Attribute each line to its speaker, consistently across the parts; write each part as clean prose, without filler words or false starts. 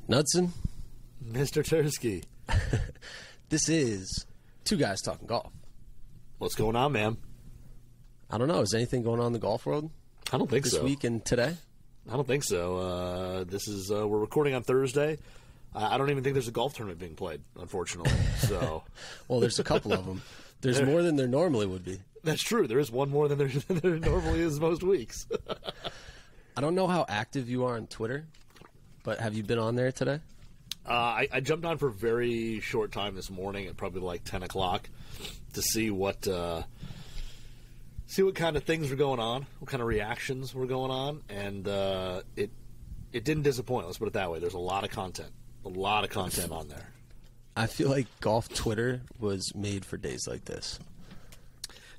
Speaker 1: Knudsen.
Speaker 2: Mr. Tursky.
Speaker 1: This is Two Guys Talking Golf.
Speaker 2: What's going on, man?
Speaker 1: I don't know. Is anything going on in the golf world?
Speaker 2: I don't think
Speaker 1: this
Speaker 2: so.
Speaker 1: This week and today?
Speaker 2: I don't think so. This is we're recording on Thursday. I don't even think there's a golf tournament being played, unfortunately. So,
Speaker 1: well, there's a couple of them. There's more than there normally would be.
Speaker 2: That's true. There is one more than there normally is most weeks.
Speaker 1: I don't know how active you are on Twitter, but have you been on there today?
Speaker 2: I jumped on for a very short time this morning at probably like 10 o'clock to see what kind of things were going on, what kind of reactions were going on, and it didn't disappoint. Let's put it that way. There's a lot of content on there.
Speaker 1: I feel like golf Twitter was made for days like this.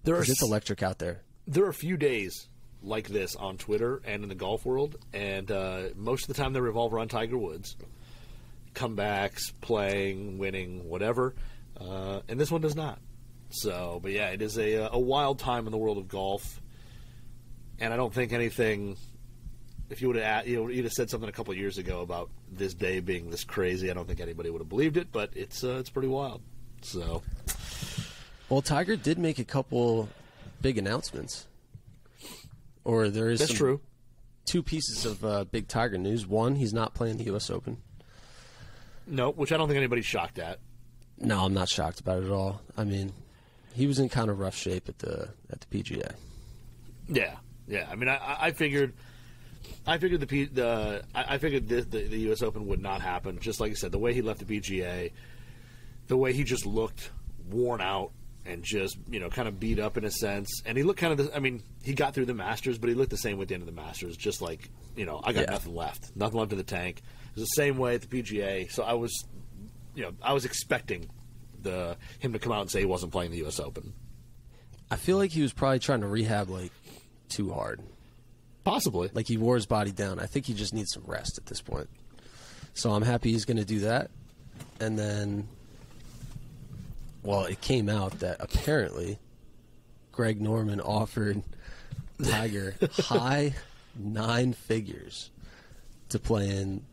Speaker 1: It's electric out there.
Speaker 2: There are a few days like this on Twitter and in the golf world, and most of the time they revolve around Tiger Woods. Comebacks, playing, winning, whatever. And this one does not. So, but yeah, it is a wild time in the world of golf. And I don't think anything, if you would have you'd have said something a couple of years ago about this day being this crazy, I don't think anybody would have believed it, but it's pretty wild. So,
Speaker 1: well, Tiger did make a couple big announcements. Or there is
Speaker 2: true.
Speaker 1: Two pieces of big Tiger news. One, he's not playing the U.S. Open.
Speaker 2: No, which I don't think anybody's shocked at.
Speaker 1: No, I'm not shocked about it at all. I mean, he was in kind of rough shape at the PGA.
Speaker 2: Yeah. I mean, I figured the U.S. Open would not happen. Just like I said, the way he left the PGA, the way he just looked worn out and just kind of beat up in a sense, and he looked kind of. He got through the Masters, but he looked the same way at the end of the Masters. Just like I got nothing left in the tank. It was the same way at the PGA. So I was expecting him to come out and say he wasn't playing the U.S. Open.
Speaker 1: I feel like he was probably trying to rehab too hard.
Speaker 2: Possibly.
Speaker 1: Like he wore his body down. I think he just needs some rest at this point. So I'm happy he's going to do that. And then, well, it came out that apparently Greg Norman offered Tiger high 9 figures to play in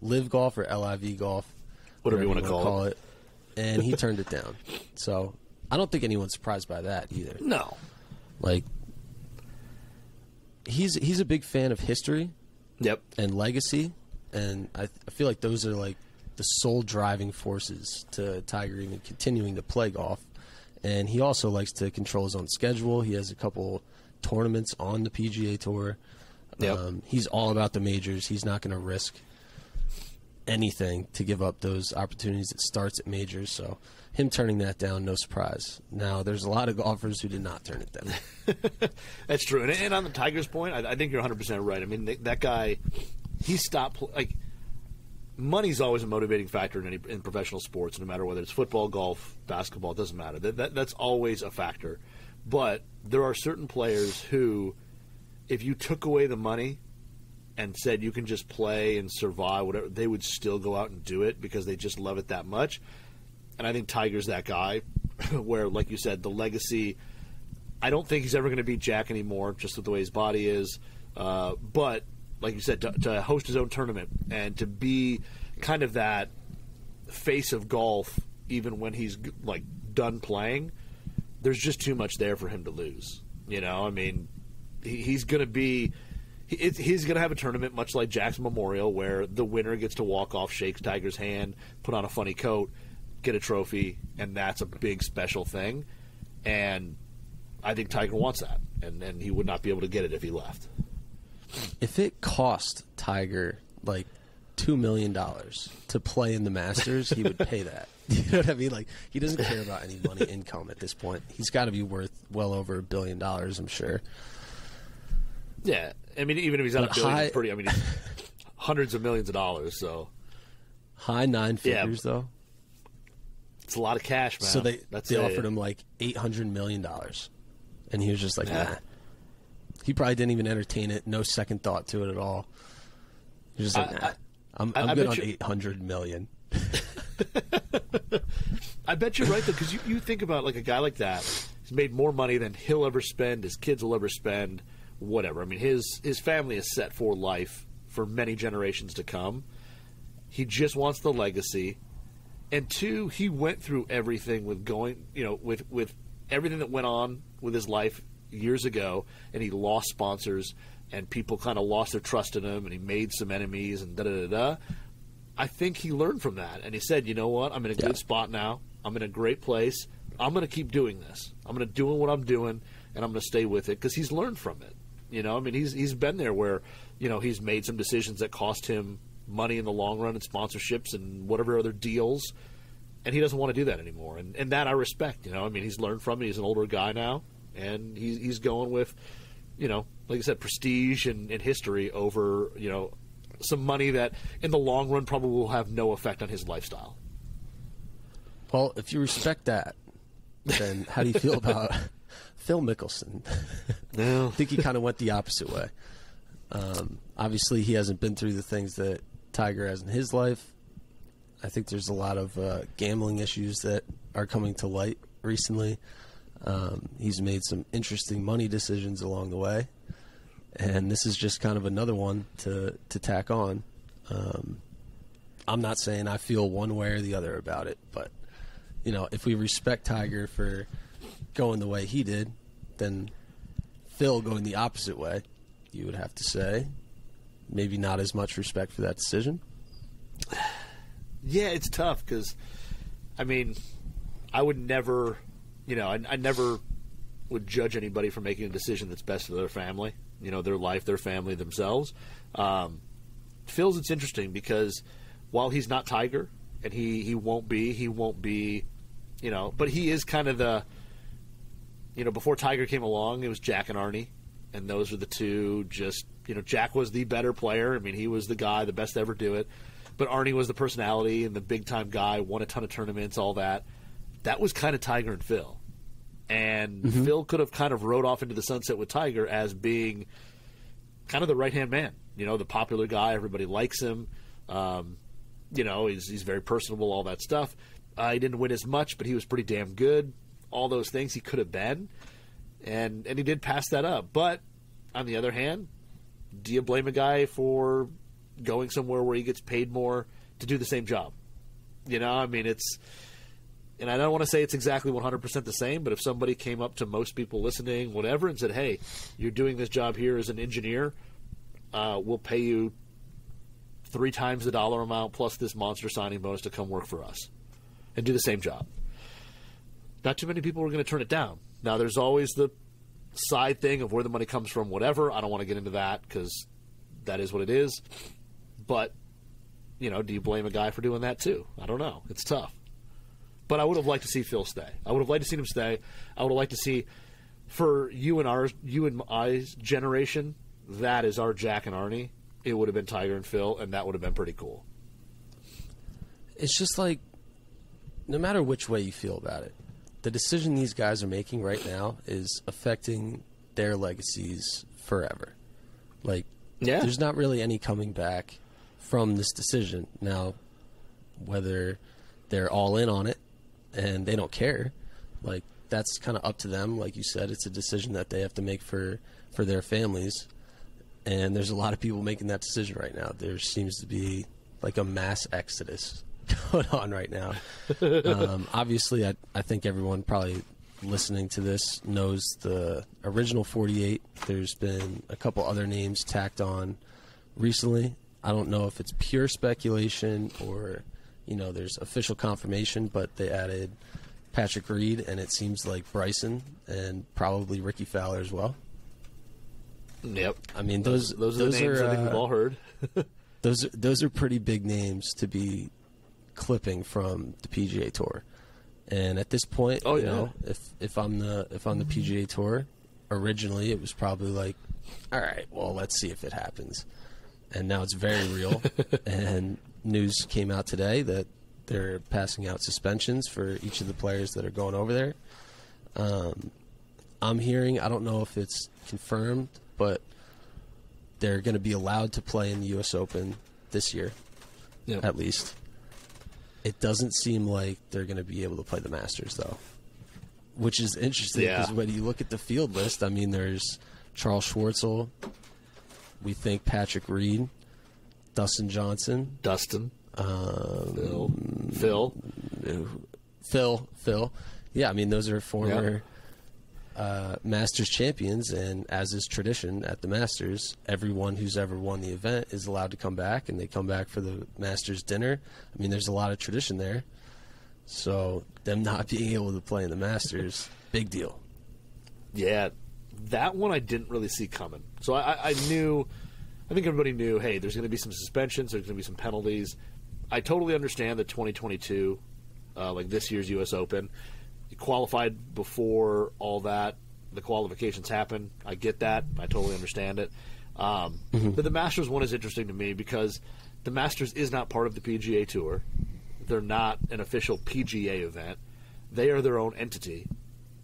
Speaker 1: LIV Golf or LIV Golf.
Speaker 2: Whatever you want to call it.
Speaker 1: And he turned it down. So I don't think anyone's surprised by that either.
Speaker 2: No.
Speaker 1: He's a big fan of history.
Speaker 2: Yep.
Speaker 1: And legacy. And I feel like those are the sole driving forces to Tiger even continuing to play golf. And he also likes to control his own schedule. He has a couple tournaments on the PGA Tour.
Speaker 2: Yep.
Speaker 1: He's all about the majors. He's not going to risk anything to give up those opportunities that starts at majors. So him turning that down, no surprise. Now, there's a lot of golfers who did not turn it down.
Speaker 2: That's true. And on the Tiger's point, I think you're 100% right. I mean, that guy, he stopped money's always a motivating factor in professional sports, no matter whether it's football, golf, basketball, it doesn't matter. That's always a factor. But there are certain players who, if you took away the money and said you can just play and survive, whatever, they would still go out and do it because they just love it that much. And I think Tiger's that guy where, like you said, the legacy, I don't think he's ever going to beat Jack anymore, just with the way his body is. But, like you said, to host his own tournament and to be kind of that face of golf even when he's, done playing, there's just too much there for him to lose. He's going to be... He's going to have a tournament much like Jack's Memorial where the winner gets to walk off, shakes Tiger's hand, put on a funny coat, get a trophy, and that's a big special thing. And I think Tiger wants that, and he would not be able to get it if he left.
Speaker 1: If it cost Tiger $2 million to play in the Masters, he would pay that. You know what I mean? He doesn't care about any money income at this point. He's got to be worth well over $1 billion, I'm sure.
Speaker 2: Yeah. Even if he's not a billion, he's hundreds of millions of dollars. So
Speaker 1: high 9 figures, though.
Speaker 2: It's a lot of cash, man.
Speaker 1: So they offered him $800 million, and he was just nah. He probably didn't even entertain it. No second thought to it at all. He was just nah. I'm good on $800 million.
Speaker 2: I bet you're right, though, because you think about a guy like that. He's made more money than he'll ever spend, his kids will ever spend. Whatever. His family is set for life for many generations to come. He just wants the legacy. And 2, he went through everything with going, with everything that went on with his life years ago, and he lost sponsors, and people kind of lost their trust in him, and he made some enemies, and da-da-da-da. I think he learned from that, and he said, you know what, I'm in a good spot now. I'm in a great place. I'm going to keep doing this. I'm going to do what I'm doing, and I'm going to stay with it because he's learned from it. He's been there where, he's made some decisions that cost him money in the long run and sponsorships and whatever other deals, and he doesn't want to do that anymore. And that I respect. He's learned from it. He's an older guy now, and he's going with, like I said, prestige and history over, some money that in the long run probably will have no effect on his lifestyle.
Speaker 1: Well, if you respect that, then how do you feel about Phil Mickelson?
Speaker 2: No.
Speaker 1: I think he kind of went the opposite way. Obviously, he hasn't been through the things that Tiger has in his life. I think there's a lot of gambling issues that are coming to light recently. He's made some interesting money decisions along the way, and this is just kind of another one to tack on. I'm not saying I feel one way or the other about it, but if we respect Tiger for going the way he did, then Phil going the opposite way, you would have to say maybe not as much respect for that decision.
Speaker 2: Yeah, it's tough because, I would never, I never would judge anybody for making a decision that's best for their family, their life, their family, themselves. Phil's, it's interesting because while he's not Tiger, and he won't be, but he is kind of the, before Tiger came along, it was Jack and Arnie, and those are the two just, Jack was the better player. He was the guy, the best to ever do it. But Arnie was the personality and the big-time guy, won a ton of tournaments, all that. That was kind of Tiger and Phil. And Phil could have kind of rode off into the sunset with Tiger as being kind of the right-hand man. The popular guy, everybody likes him. He's very personable, all that stuff. He didn't win as much, but he was pretty damn good. All those things he could have been. And he did pass that up. But, on the other hand, do you blame a guy for going somewhere where he gets paid more to do the same job? It's... And I don't want to say it's exactly 100% the same, but if somebody came up to most people listening, whatever, and said, hey, you're doing this job here as an engineer, we'll pay you 3 times the dollar amount plus this monster signing bonus to come work for us and do the same job. Not too many people are going to turn it down. Now, there's always the side thing of where the money comes from, whatever. I don't want to get into that because that is what it is. But, do you blame a guy for doing that too? I don't know. It's tough. But I would have liked to see Phil stay. I would have liked to see him stay. I would have liked to see, for you and I's generation, that is our Jack and Arnie. It would have been Tiger and Phil, and that would have been pretty cool.
Speaker 1: It's just like, no matter which way you feel about it, the decision these guys are making right now is affecting their legacies forever. There's not really any coming back from this decision. Now, whether they're all in on it and they don't care, that's kind of up to them. Like you said, it's a decision that they have to make for their families. And there's a lot of people making that decision right now. There seems to be a mass exodus going on right now. Obviously, I think everyone probably listening to this knows the original 48. There's been a couple other names tacked on recently. I don't know if it's pure speculation or, there's official confirmation, but they added Patrick Reed, and it seems like Bryson and probably Ricky Fowler as well.
Speaker 2: Yep.
Speaker 1: Those
Speaker 2: are the names I think we've all heard.
Speaker 1: those are pretty big names to be clipping from the PGA Tour. And at this point, if I'm the PGA Tour, originally it was probably all right, well, let's see if it happens. And now it's very real. And news came out today that they're passing out suspensions for each of the players that are going over there. I'm hearing, I don't know if it's confirmed, but they're going to be allowed to play in the U.S. Open this year, at least. It doesn't seem like they're going to be able to play the Masters, though, which is interesting because when you look at the field list, there's Charles Schwartzel, we think Patrick Reed, Dustin Johnson. Phil. Yeah, I mean, those are former Masters champions, and as is tradition at the Masters, everyone who's ever won the event is allowed to come back, and they come back for the Masters dinner. I mean, there's a lot of tradition there. So them not being able to play in the Masters, big deal.
Speaker 2: Yeah, that one I didn't really see coming. So I think everybody knew, hey, there's going to be some suspensions, there's going to be some penalties. I totally understand that 2022, like this year's U.S. Open, you qualified before all that. The qualifications happen. I get that. I totally understand it. But the Masters one is interesting to me because the Masters is not part of the PGA Tour. They're not an official PGA event. They are their own entity,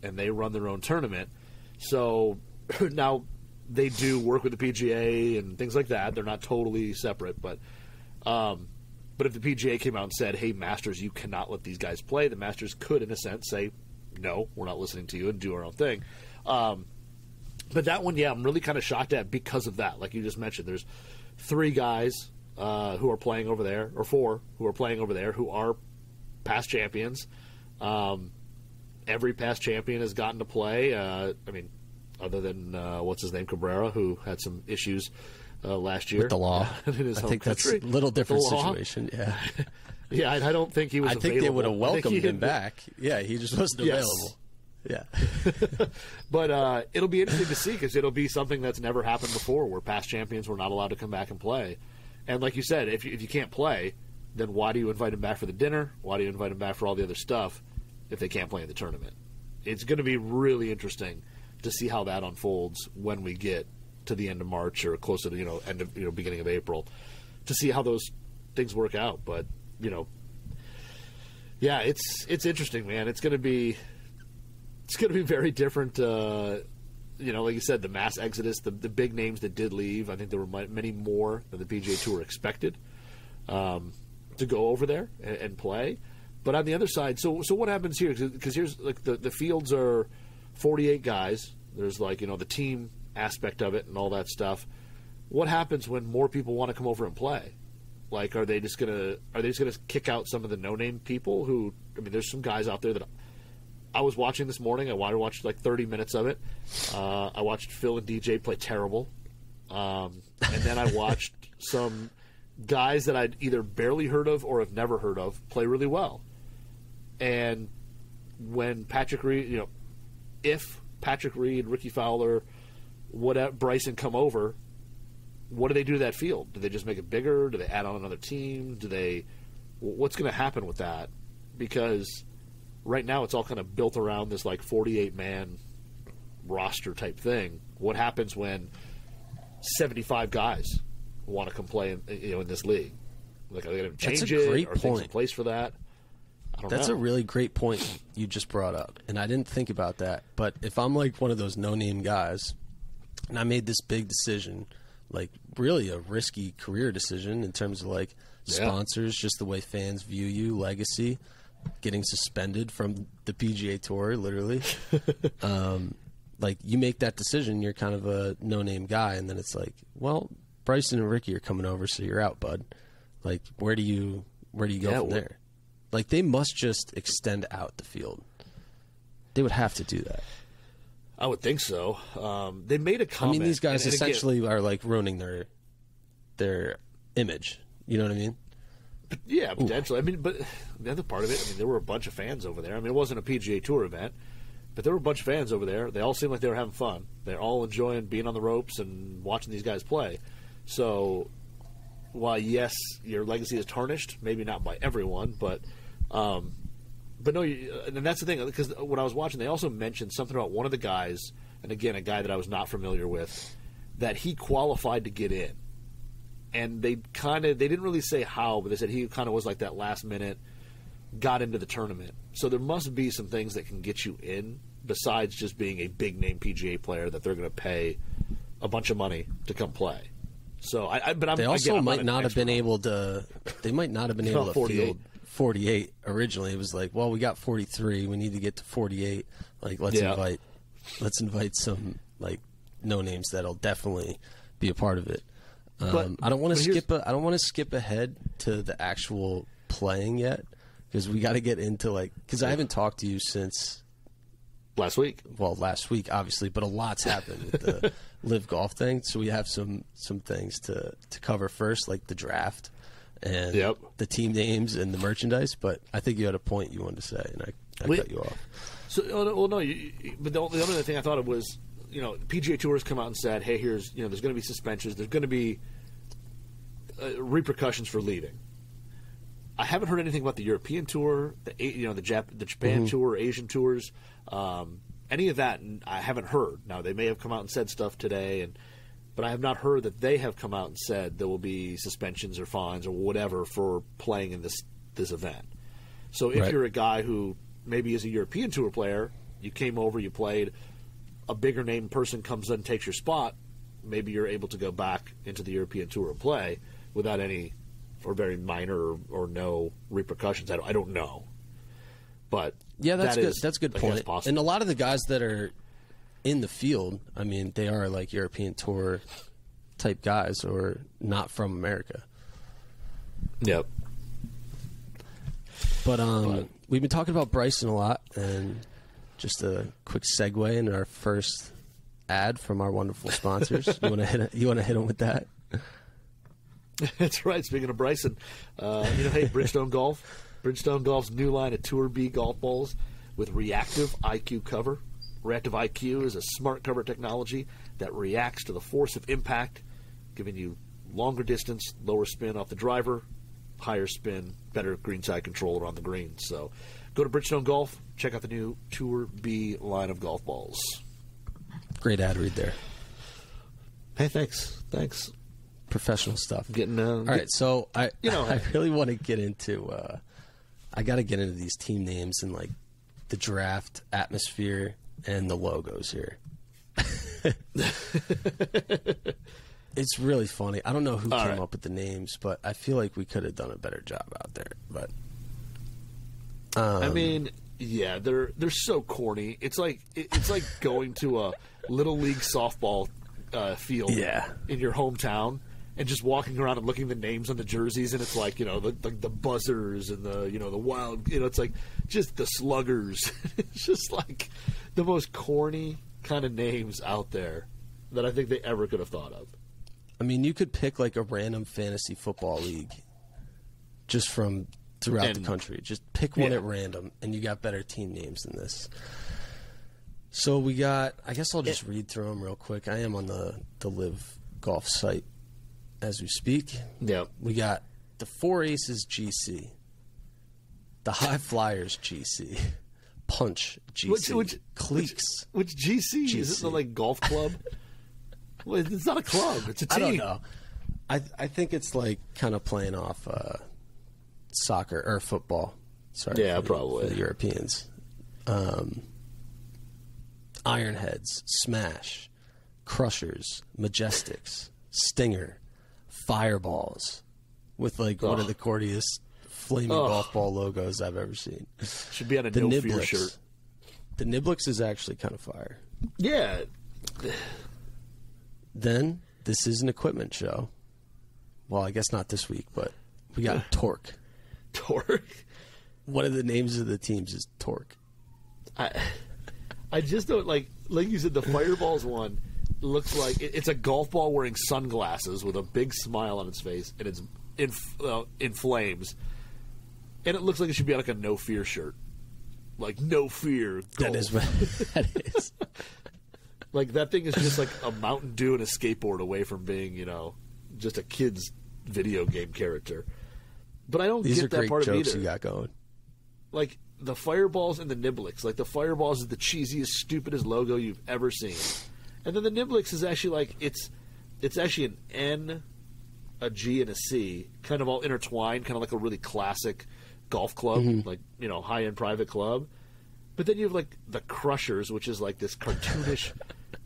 Speaker 2: and they run their own tournament. So now they do work with the PGA and things like that. They're not totally separate, but if the PGA came out and said, hey, Masters, you cannot let these guys play, the Masters could, in a sense, say, no, we're not listening to you and do our own thing. But that one, I'm really kind of shocked at because of that. Like you just mentioned, there's 3 guys who are playing over there, or 4 who are playing over there who are past champions. Every past champion has gotten to play. I mean, other than, what's his name, Cabrera, who had some issues last year.
Speaker 1: With the law.
Speaker 2: In his
Speaker 1: I
Speaker 2: home
Speaker 1: think
Speaker 2: country.
Speaker 1: that's a little different situation. Yeah.
Speaker 2: Yeah, I don't think he was available.
Speaker 1: I think they would have welcomed him back. Yeah, he just wasn't available. Yeah.
Speaker 2: But it'll be interesting to see because it'll be something that's never happened before where past champions were not allowed to come back and play. And like you said, if you can't play, then why do you invite them back for the dinner? Why do you invite them back for all the other stuff if they can't play in the tournament? It's going to be really interesting to see how that unfolds when we get to the end of March or close to the end of beginning of April, to see how those things work out. But it's interesting, man. It's going to be very different. Like you said, the mass exodus, the big names that did leave. I think there were many more than the PGA Tour expected to go over there and play. But on the other side, so what happens here? Because here's like the fields are 48 guys. There's the team aspect of it and all that stuff. What happens when more people want to come over and play? Like, are they just gonna kick out some of the no-name people who? I mean, there's some guys out there that I was watching this morning. I watched like 30 minutes of it. I watched Phil and DJ play terrible, and then I watched some guys that I'd either barely heard of or have never heard of play really well. And when Patrick Reed, if Patrick Reed, Ricky Fowler, Bryson come over, what do they do to that field? Do they just make it bigger? Do they add on another team? What's going to happen with that? Because right now it's all kind of built around this like 48-man roster type thing. What happens when 75 guys want to come play in this league? Like, are they going to change it?
Speaker 1: Great
Speaker 2: Are things in place for that? I don't know.
Speaker 1: That's a really great point you just brought up, and I didn't think about that. But if I'm like one of those no-name guys, and I made this big decision, like really a risky career decision in terms of like sponsors, just the way fans view you, legacy, getting suspended from the PGA Tour, literally. Like you make that decision, you're kind of a no-name guy, and then it's like, well, Bryson and Ricky are coming over, so you're out, bud. Like, where do you go from there? Like, they must just extend out the field. They would have to do that.
Speaker 2: I would think so. They made a comment.
Speaker 1: I mean, these guys essentially are like ruining their image. You know what I mean?
Speaker 2: Yeah, potentially. I mean, but the other part of it, I mean, there were a bunch of fans over there. I mean, it wasn't a PGA Tour event, but there were a bunch of fans over there. They all seemed like they were having fun. They're all enjoying being on the ropes and watching these guys play. So, while yes, your legacy is tarnished, maybe not by everyone, but no, and that's the thing, because when I was watching, they also mentioned something about one of the guys, and again, a guy that I was not familiar with, that he qualified to get in. And they didn't really say how, but they said he kind of was like that last minute, got into the tournament. So there must be some things that can get you in, besides just being a big name PGA player that they're going to pay a bunch of money to come play. So
Speaker 1: they also might not have been able to. They might not have been able to field 48 originally. It was like, well, we got 43. We need to get to 48. Like, let's invite some like no names that'll definitely be a part of it. I don't want to skip ahead to the actual playing yet, because we got to get into because I haven't talked to you since
Speaker 2: last week.
Speaker 1: Well, last week obviously, but a lot's happened with the LIV Golf thing. So we have some things to cover first, like the draft and the team names and the merchandise. But I think you had a point you wanted to say, and I cut you off.
Speaker 2: So, but the other thing I thought of was, PGA Tour has come out and said, hey, here's, there's going to be suspensions. There's going to be repercussions for leaving. I haven't heard anything about the European Tour, the Japan Tour, or Asian tours, any of that. And I haven't heard. Now, they may have come out and said stuff today, but I have not heard that they have come out and said there will be suspensions or fines or whatever for playing in this event. So if you're a guy who maybe is a European Tour player, you came over, you played, a bigger name person comes in and takes your spot, maybe you're able to go back into the European Tour and play without any or very minor or no repercussions. I don't know. But
Speaker 1: yeah, that's good. That's a good point.
Speaker 2: Possible.
Speaker 1: And a lot of the guys that are in the field, I mean, they are like European Tour type guys or not from America.
Speaker 2: Yep.
Speaker 1: But we've been talking about Bryson a lot, and just a quick segue into our first ad from our wonderful sponsors. You want to hit them with that?
Speaker 2: That's right. Speaking of Bryson, hey, Bridgestone Golf. Bridgestone Golf's new line of Tour B golf balls with Reactive IQ cover. Reactive IQ is a smart cover technology that reacts to the force of impact, giving you longer distance, lower spin off the driver, higher spin, better greenside control around the green. So go to Bridgestone Golf, check out the new Tour B line of golf balls.
Speaker 1: Great ad read there.
Speaker 2: Hey, thanks.
Speaker 1: Professional stuff.
Speaker 2: All
Speaker 1: right, so I really want to get into I got to get into these team names and the draft atmosphere and the logos here. It's really funny. I don't know who came up with the names, but I feel like we could have done a better job out there. But
Speaker 2: I mean, yeah, they're so corny. It's like going to a little league softball field in your hometown and just walking around and looking at the names on the jerseys, and it's like the buzzers and the wild, it's like just the sluggers. It's just like the most corny kind of names out there that I think they ever could have thought of.
Speaker 1: I mean, you could pick a random fantasy football league just from throughout the country. Just pick one at random, and you got better team names than this. So we got, I guess I'll just read through them real quick. I am on the LIV Golf site as we speak.
Speaker 2: Yeah.
Speaker 1: We got the Four Aces GC, the High Flyers GC, Punch GC, Cleeks.
Speaker 2: Which GC? Is it the golf club? Well, it's not a club. It's a team.
Speaker 1: I don't know. I think it's kind of playing off soccer or football. Sorry.
Speaker 2: Yeah, probably.
Speaker 1: For the Europeans. Ironheads, Smash, Crushers, Majestics, Stinger, Fireballs, with one of the corniest flaming golf ball logos I've ever seen.
Speaker 2: Should be on a No Fear shirt.
Speaker 1: The Niblix is actually kind of fire.
Speaker 2: Yeah.
Speaker 1: Then, this is an equipment show. Well, I guess not this week, but we got Torque.
Speaker 2: Torque?
Speaker 1: One of the names of the teams is Torque.
Speaker 2: I just don't like you said, the Fireballs one looks like it's a golf ball wearing sunglasses with a big smile on its face, and it's in flames. And it looks like it should be like a No Fear shirt. No Fear golf.
Speaker 1: That is what that is.
Speaker 2: That thing is just like a Mountain Dew and a skateboard away from being, just a kid's video game character. But I don't get that part of it either.
Speaker 1: These are great jokes you got going.
Speaker 2: The Fireballs and the Niblix. The Fireballs is the cheesiest, stupidest logo you've ever seen. And then the Niblix is actually it's actually an N, a G, and a C, kind of all intertwined, kind of like a really classic golf club, high-end private club. But then you have the Crushers, which is this cartoonish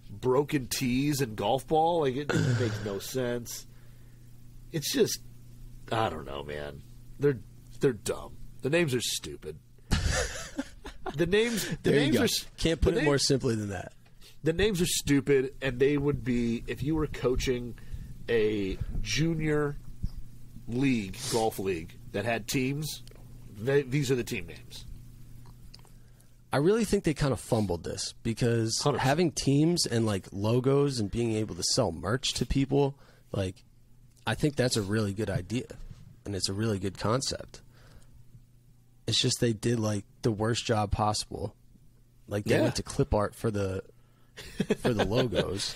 Speaker 2: broken tees and golf ball. It makes no sense. It's just, I don't know, man. They're dumb. The names are stupid. The names are
Speaker 1: can't put it more simply than that.
Speaker 2: The names are stupid, and they would be, if you were coaching a junior league, golf league, that had teams, these are the team names.
Speaker 1: I really think they kind of fumbled this because
Speaker 2: 100%.
Speaker 1: Having teams and like logos and being able to sell merch to people, like, I think that's a really good idea and it's a really good concept. It's just they did like the worst job possible. Like they went to clip art for the logos.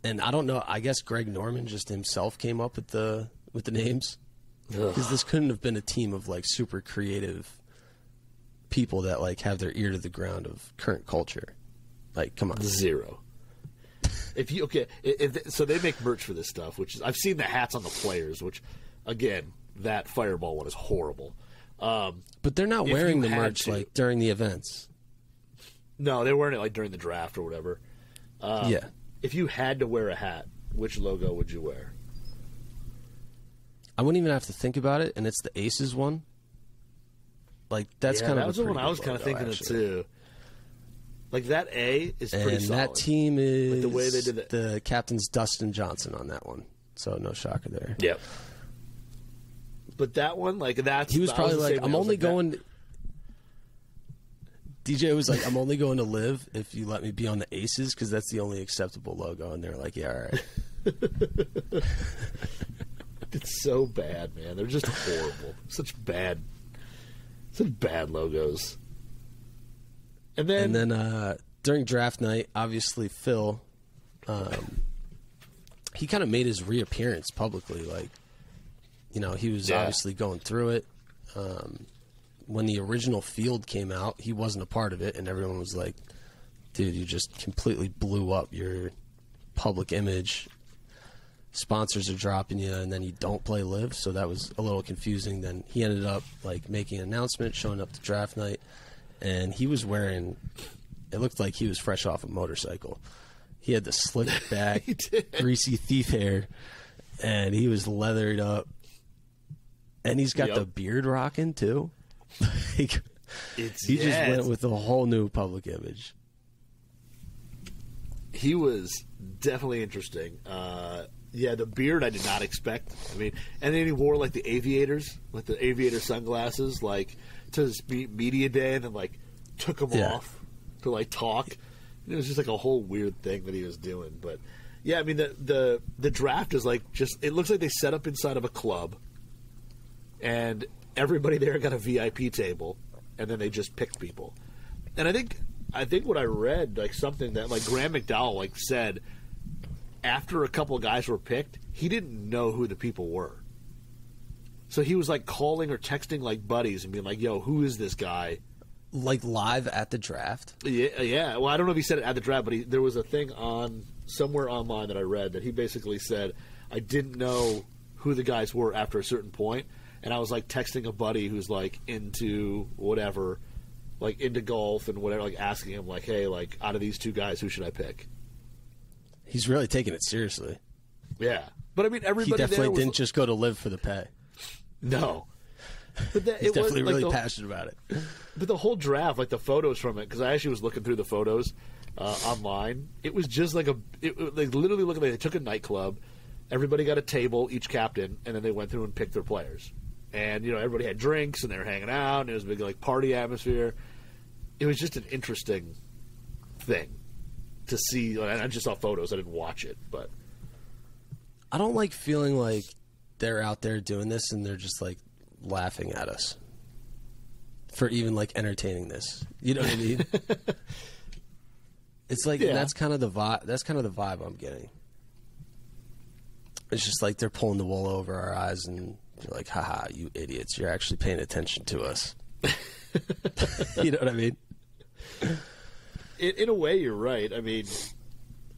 Speaker 1: And I don't know, I guess Greg Norman just himself came up with the names. Because this couldn't have been a team of like super creative people that like have their ear to the ground of current culture. Like, come on.
Speaker 2: Zero. So they make merch for this stuff, which is, I've seen the hats on the players, which again, that Fireball one is horrible.
Speaker 1: But they're not wearing the merch like during the events.
Speaker 2: No, they're wearing it like during the draft or whatever.
Speaker 1: Yeah.
Speaker 2: If you had to wear a hat, which logo would you wear?
Speaker 1: I wouldn't even have to think about it, and it's the Aces one. Like that's kind of
Speaker 2: that was the one I was kind of thinking
Speaker 1: actually.
Speaker 2: of too. Like that A is pretty
Speaker 1: and
Speaker 2: solid.
Speaker 1: that team is
Speaker 2: like the way they did it.
Speaker 1: The captain's Dustin Johnson on that one, so no shocker there.
Speaker 2: Yep. But that one, like that's
Speaker 1: he was probably like, I'm only going. DJ was like, I'm only going to LIV if you let me be on the Aces because that's the only acceptable logo, and they're like, yeah, all right.
Speaker 2: It's so bad, man. They're just horrible. Such bad logos. And then
Speaker 1: during draft night, obviously Phil, he kind of made his reappearance publicly. Like, you know, he was obviously going through it. When the original field came out, he wasn't a part of it, and everyone was like, dude, you just completely blew up your public image. Sponsors are dropping you, and then you don't play LIV, so that was a little confusing. Then he ended up like making an announcement, showing up to draft night, and he was wearing, it looked like he was fresh off a motorcycle. He had the slicked back, greasy thief hair, and he was leathered up, and he's got the beard rocking too. Like, he just went with a whole new public image.
Speaker 2: He was definitely interesting. Yeah, the beard I did not expect. I mean, and then he wore like the aviators, like the aviator sunglasses, like to his media day, and then like took them off to like talk. It was just like a whole weird thing that he was doing. But yeah, I mean the draft is like just, it looks like they set up inside of a club, and everybody there got a VIP table, and then they just picked people. And I think what I read, like something that like Graham McDowell like said, after a couple of guys were picked, he didn't know who the people were. So he was like calling or texting like buddies and being like, yo, who is this guy?
Speaker 1: Like live at the draft?
Speaker 2: Yeah. Well, I don't know if he said it at the draft, but there was a thing on somewhere online that I read that he basically said, I didn't know who the guys were after a certain point, and I was like texting a buddy who's like into whatever, like into golf and whatever, like asking him like, hey, like out of these two guys, who should I pick?
Speaker 1: He's really taking it seriously.
Speaker 2: Yeah. But I mean, everybody
Speaker 1: he definitely
Speaker 2: there was,
Speaker 1: didn't just go to LIV for the pay.
Speaker 2: No. But
Speaker 1: he's definitely really passionate about it.
Speaker 2: But the whole draft, like the photos from it, because I actually was looking through the photos online. It was just like like literally looking like they took a nightclub. Everybody got a table, each captain, and then they went through and picked their players. And, you know, everybody had drinks and they were hanging out, and it was a big like party atmosphere. It was just an interesting thing to see. And I just saw photos. I didn't watch it, but
Speaker 1: I don't like feeling like they're out there doing this and they're just like laughing at us for even like entertaining this. You know what I mean? It's like that's kind of the vibe. That's kind of the vibe I'm getting. It's just like they're pulling the wool over our eyes, and you're like, haha, you idiots. You're actually paying attention to us. You know what I mean?
Speaker 2: In a way, you're right. I mean,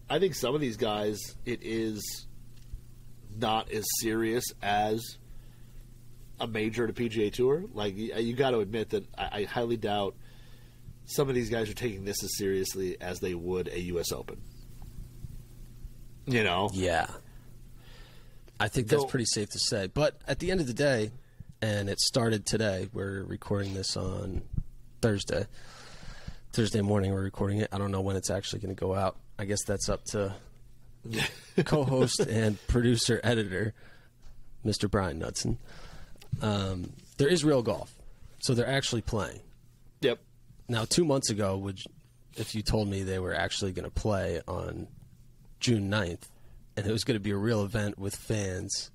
Speaker 2: I think some of these guys, it is not as serious as a major to PGA Tour. Like, you got to admit that I highly doubt some of these guys are taking this as seriously as they would a U.S. Open. You know?
Speaker 1: Yeah. I think that's pretty safe to say. But at the end of the day, and it started today, we're recording this on Thursday. Thursday morning we're recording it. I don't know when it's actually going to go out. I guess that's up to co-host and producer-editor, Mr. Brian Knudsen. There is real golf, so they're actually playing.
Speaker 2: Yep.
Speaker 1: Now, 2 months ago, if you told me they were actually going to play on June 9th, and it was going to be a real event with fans,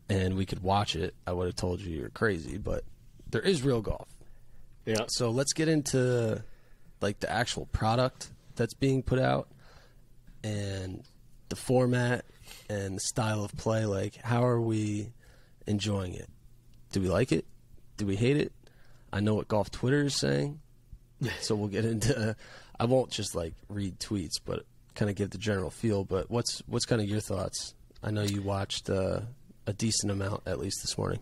Speaker 1: and we could watch it, I would have told you you're crazy, but there is real golf.
Speaker 2: Yeah.
Speaker 1: So let's get into like the actual product that's being put out and the format and the style of play. Like, how are we enjoying it? Do we like it? Do we hate it? I know what Golf Twitter is saying, so we'll get into I won't just like read tweets, but kind of give the general feel. But what's kind of your thoughts? I know you watched a decent amount, at least this morning.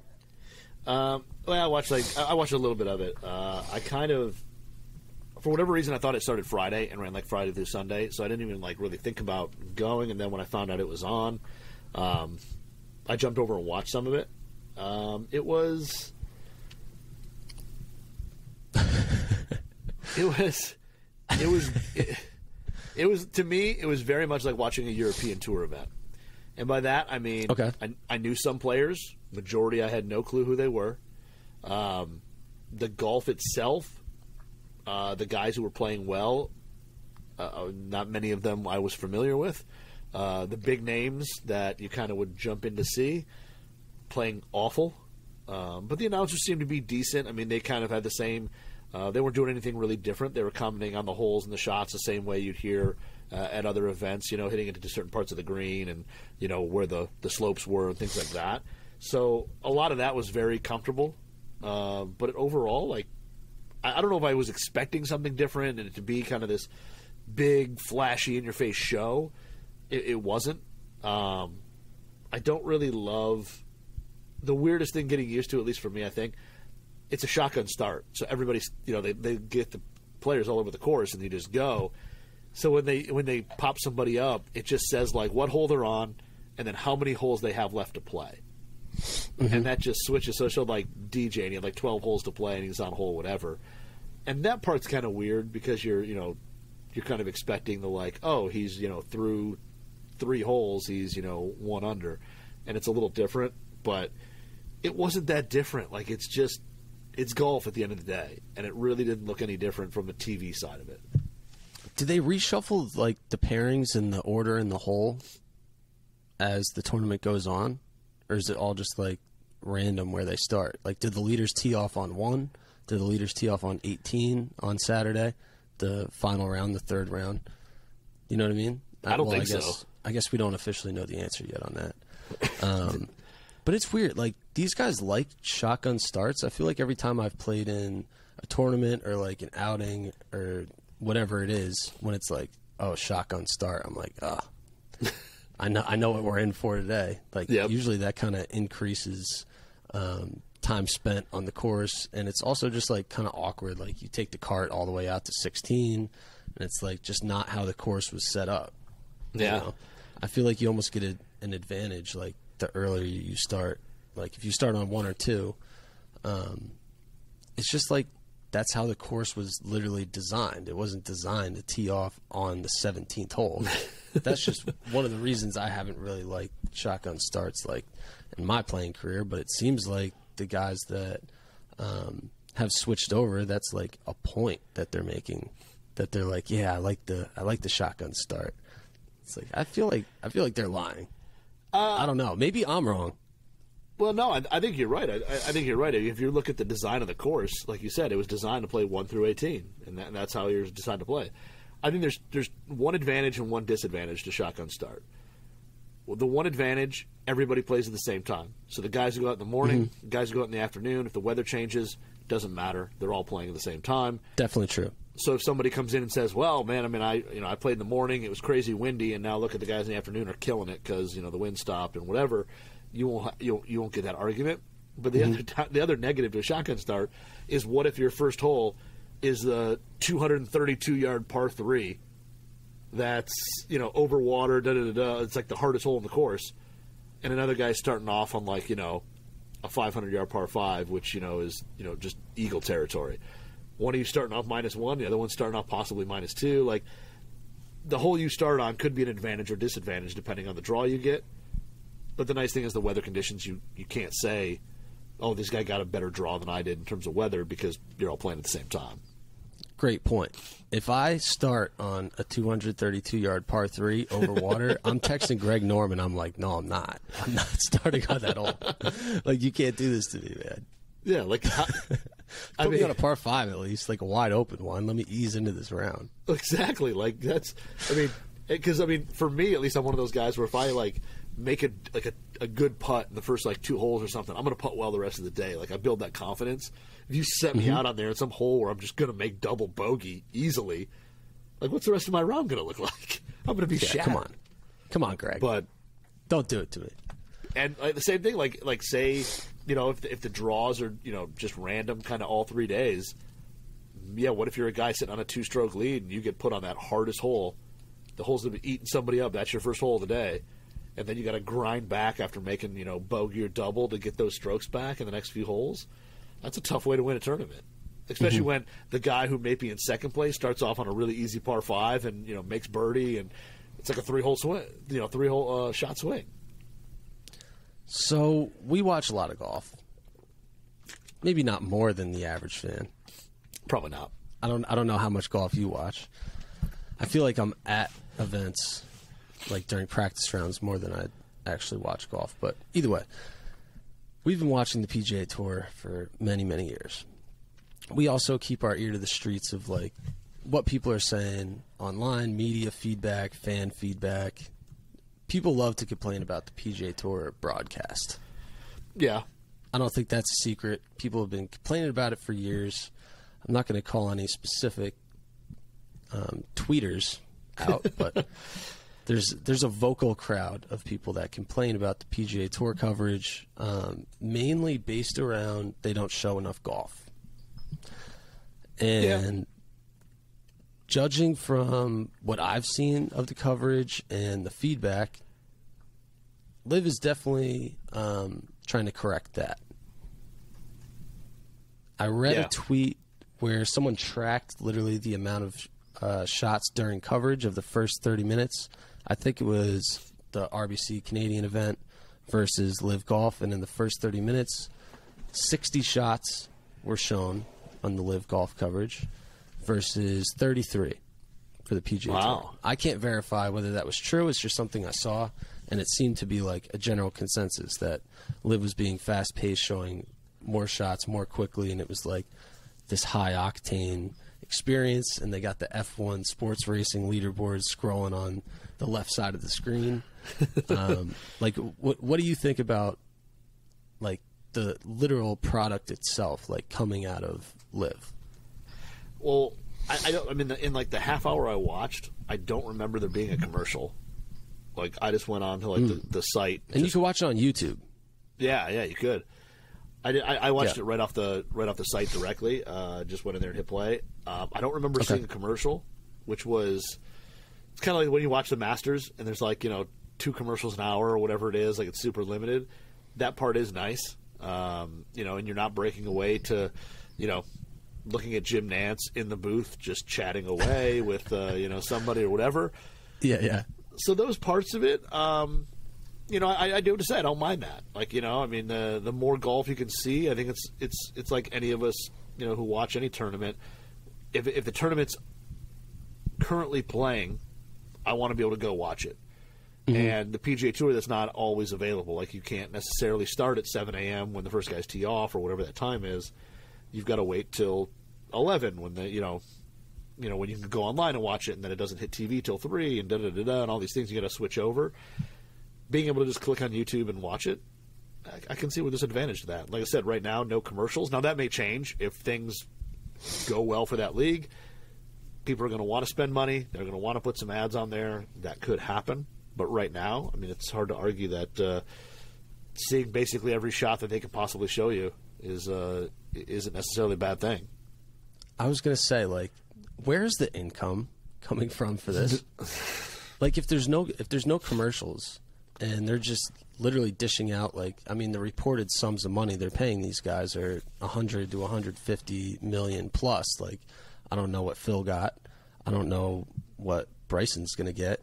Speaker 2: Well, I watched a little bit of it. I kind of, for whatever reason, I thought it started Friday and ran like Friday through Sunday, so I didn't even like really think about going. And then when I found out it was on, I jumped over and watched some of it. It was to me, it was very much like watching a European Tour event. And by that, I mean,
Speaker 1: okay.
Speaker 2: I knew some players. Majority, I had no clue who they were. The golf itself, the guys who were playing well, not many of them I was familiar with. The big names that you kind of would jump in to see, playing awful. But the announcers seemed to be decent. I mean, they kind of had the same. They weren't doing anything really different. They were commenting on the holes and the shots the same way you'd hear at other events, hitting into certain parts of the green and, where the slopes were and things like that. So a lot of that was very comfortable. But overall, like, I don't know if I was expecting something different and it to be kind of this big, flashy, in-your-face show. It wasn't. I don't really love the weirdest thing getting used to, at least for me, I think. It's a shotgun start. So everybody's, they get the players all over the course and they just go. So when they pop somebody up, it just says like what hole they're on and then how many holes they have left to play. Mm-hmm. And that just switches. So it showed like DJ and he had like 12 holes to play and he's on hole whatever. And that part's kind of weird because you're kind of expecting the like, oh, he's, through 3 holes, he's, 1 under. And it's a little different, but it wasn't that different. Like it's golf at the end of the day, and it really didn't look any different from the TV side of it.
Speaker 1: Do they reshuffle like the pairings and the order in the hole as the tournament goes on, or is it all just like random where they start? Like, did the leaders tee off on 1? Did the leaders tee off on 18 on Saturday, the final round, the third round? You know what I mean?
Speaker 2: I don't think so.
Speaker 1: I guess we don't officially know the answer yet on that. But it's weird. Like, these guys like shotgun starts. I feel like every time I've played in a tournament or like an outing or whatever it is, when it's like, oh, shotgun start, I'm like, I know what we're in for today. Like, yep. Usually that kind of increases time spent on the course, and it's also just like kind of awkward. Like, you take the cart all the way out to 16, and it's like just not how the course was set up.
Speaker 2: Yeah,
Speaker 1: I feel like you almost get an advantage like the earlier you start. Like if you start on 1 or 2, it's just like that's how the course was literally designed. It wasn't designed to tee off on the 17th hole. That's just one of the reasons I haven't really liked shotgun starts like in my playing career. But it seems like the guys that have switched over, that's like a point that they're making. That they're like, yeah, I like the shotgun start. It's like I feel like they're lying. I don't know. Maybe I'm wrong.
Speaker 2: Well, no, I think you're right. I think you're right. If you look at the design of the course, like you said, it was designed to play 1 through 18, and that's how you're designed to play. I think there's one advantage and one disadvantage to shotgun start. Well, the one advantage, everybody plays at the same time. So the guys who go out in the morning, the guys who go out in the afternoon, if the weather changes, doesn't matter. They're all playing at the same time.
Speaker 1: Definitely true.
Speaker 2: So if somebody comes in and says, "Well, man, I mean, I played in the morning, it was crazy windy, and now look at the guys in the afternoon are killing it because the wind stopped and whatever," you won't get that argument. But the other negative to a shotgun start is what if your first hole is the 232-yard par 3 that's over water, it's like the hardest hole in the course, and another guy's starting off on like a 500-yard par 5, which is just eagle territory. One of you starting off -1, the other one's starting off possibly -2. Like the hole you start on could be an advantage or disadvantage depending on the draw you get. But the nice thing is the weather conditions, you can't say, oh, this guy got a better draw than I did in terms of weather because you're all playing at the same time.
Speaker 1: Great point. If I start on a 232-yard par 3 over water, I'm texting Greg Norman. I'm like, no, I'm not. I'm not starting on that hole. Like, you can't do this to me, man.
Speaker 2: Yeah, like
Speaker 1: Put me on a par 5 at least, like a wide open one. Let me ease into this round.
Speaker 2: Exactly. Like that's, I mean, because I mean, for me at least, I'm one of those guys where if I like make a good putt in the first like 2 holes or something, I'm going to putt well the rest of the day. Like I build that confidence. If you set me out on there in some hole where I'm just going to make double bogey easily, like what's the rest of my round going to look like? I'm going to be shattered.
Speaker 1: Come on, Greg.
Speaker 2: But
Speaker 1: don't do it to me.
Speaker 2: And like, the same thing, like say, you know, if the draws are, you know, just random kind of all 3 days, yeah, what if you're a guy sitting on a 2-stroke lead and you get put on that hardest hole, the hole's that have been eating somebody up, that's your first hole of the day, and then you got to grind back after making, you know, bogey or double to get those strokes back in the next few holes. That's a tough way to win a tournament, especially when the guy who may be in second place starts off on a really easy par 5 and, you know, makes birdie, and it's like a 3-hole swing, you know, 3-hole shot swing.
Speaker 1: So we watch a lot of golf. Maybe not more than the average fan.
Speaker 2: Probably not.
Speaker 1: I don't know how much golf you watch. I feel like I'm at events like during practice rounds more than I actually watch golf. But either way, we've been watching the PGA Tour for many, many years. We also keep our ear to the streets of like what people are saying online, media feedback, fan feedback. People love to complain about the PGA Tour broadcast.
Speaker 2: Yeah.
Speaker 1: I don't think that's a secret. People have been complaining about it for years. I'm not going to call any specific tweeters out, but there's a vocal crowd of people that complain about the PGA Tour coverage, mainly based around they don't show enough golf. And judging from what I've seen of the coverage and the feedback, LIV is definitely trying to correct that. I read a tweet where someone tracked literally the amount of shots during coverage of the first 30 minutes. I think it was the RBC Canadian event versus LIV Golf, and in the first 30 minutes, 60 shots were shown on the LIV Golf coverage versus 33 for the PGA Tour. I can't verify whether that was true. It's just something I saw, and it seemed to be like a general consensus that LIV was being fast-paced, showing more shots more quickly, and it was like this high-octane experience, and they got the F1 sports racing leaderboard scrolling on the left side of the screen. Like, what do you think about, like, the literal product itself, like, coming out of LIV?
Speaker 2: Well, I don't. I mean, in like the half hour I watched, I don't remember there being a commercial. Like, I just went on to like the site,
Speaker 1: and you can watch it on YouTube.
Speaker 2: Yeah, you could. I watched it right off the site directly. Just went in there and hit play. I don't remember seeing a commercial, which was it's kind of like when you watch the Masters and there's like 2 commercials an hour or whatever it is. Like it's super limited. That part is nice. And you're not breaking away to looking at Jim Nantz in the booth just chatting away with somebody or whatever.
Speaker 1: Yeah.
Speaker 2: So those parts of it. I do have to say I don't mind that. Like, I mean, the more golf you can see, I think it's like any of us, who watch any tournament. If the tournament's currently playing, I want to be able to go watch it. Mm-hmm. And the PGA Tour, that's not always available. Like, you can't necessarily start at 7 a.m. when the first guys tee off or whatever that time is. You've got to wait till 11 when when you can go online and watch it, and then it doesn't hit TV till 3 and da-da-da-da and all these things you got to switch over. Being able to just click on YouTube and watch it, I can see where there's advantage to that. Like I said, right now, no commercials. Now, that may change if things go well for that league. People are going to want to spend money. They're going to want to put some ads on there. That could happen. But right now, I mean, it's hard to argue that seeing basically every shot that they could possibly show you isn't necessarily a bad thing.
Speaker 1: I was going to say, like, where's the income coming from for this? Like, if there's no commercials and they're just literally dishing out, like, I mean, the reported sums of money they're paying these guys are 100 to 150 million plus. Like, I don't know what Phil got. I don't know what Bryson's going to get,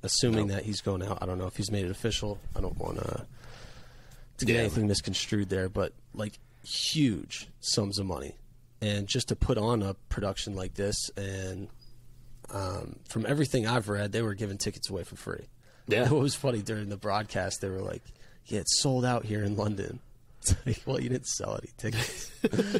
Speaker 1: assuming that he's going out. I don't know if he's made it official. I don't want to get anything misconstrued there, but like huge sums of money. And just to put on a production like this, and from everything I've read, they were giving tickets away for free. Yeah. It was funny during the broadcast. They were like, yeah, it's sold out here in London. It's like, well, you didn't sell any tickets.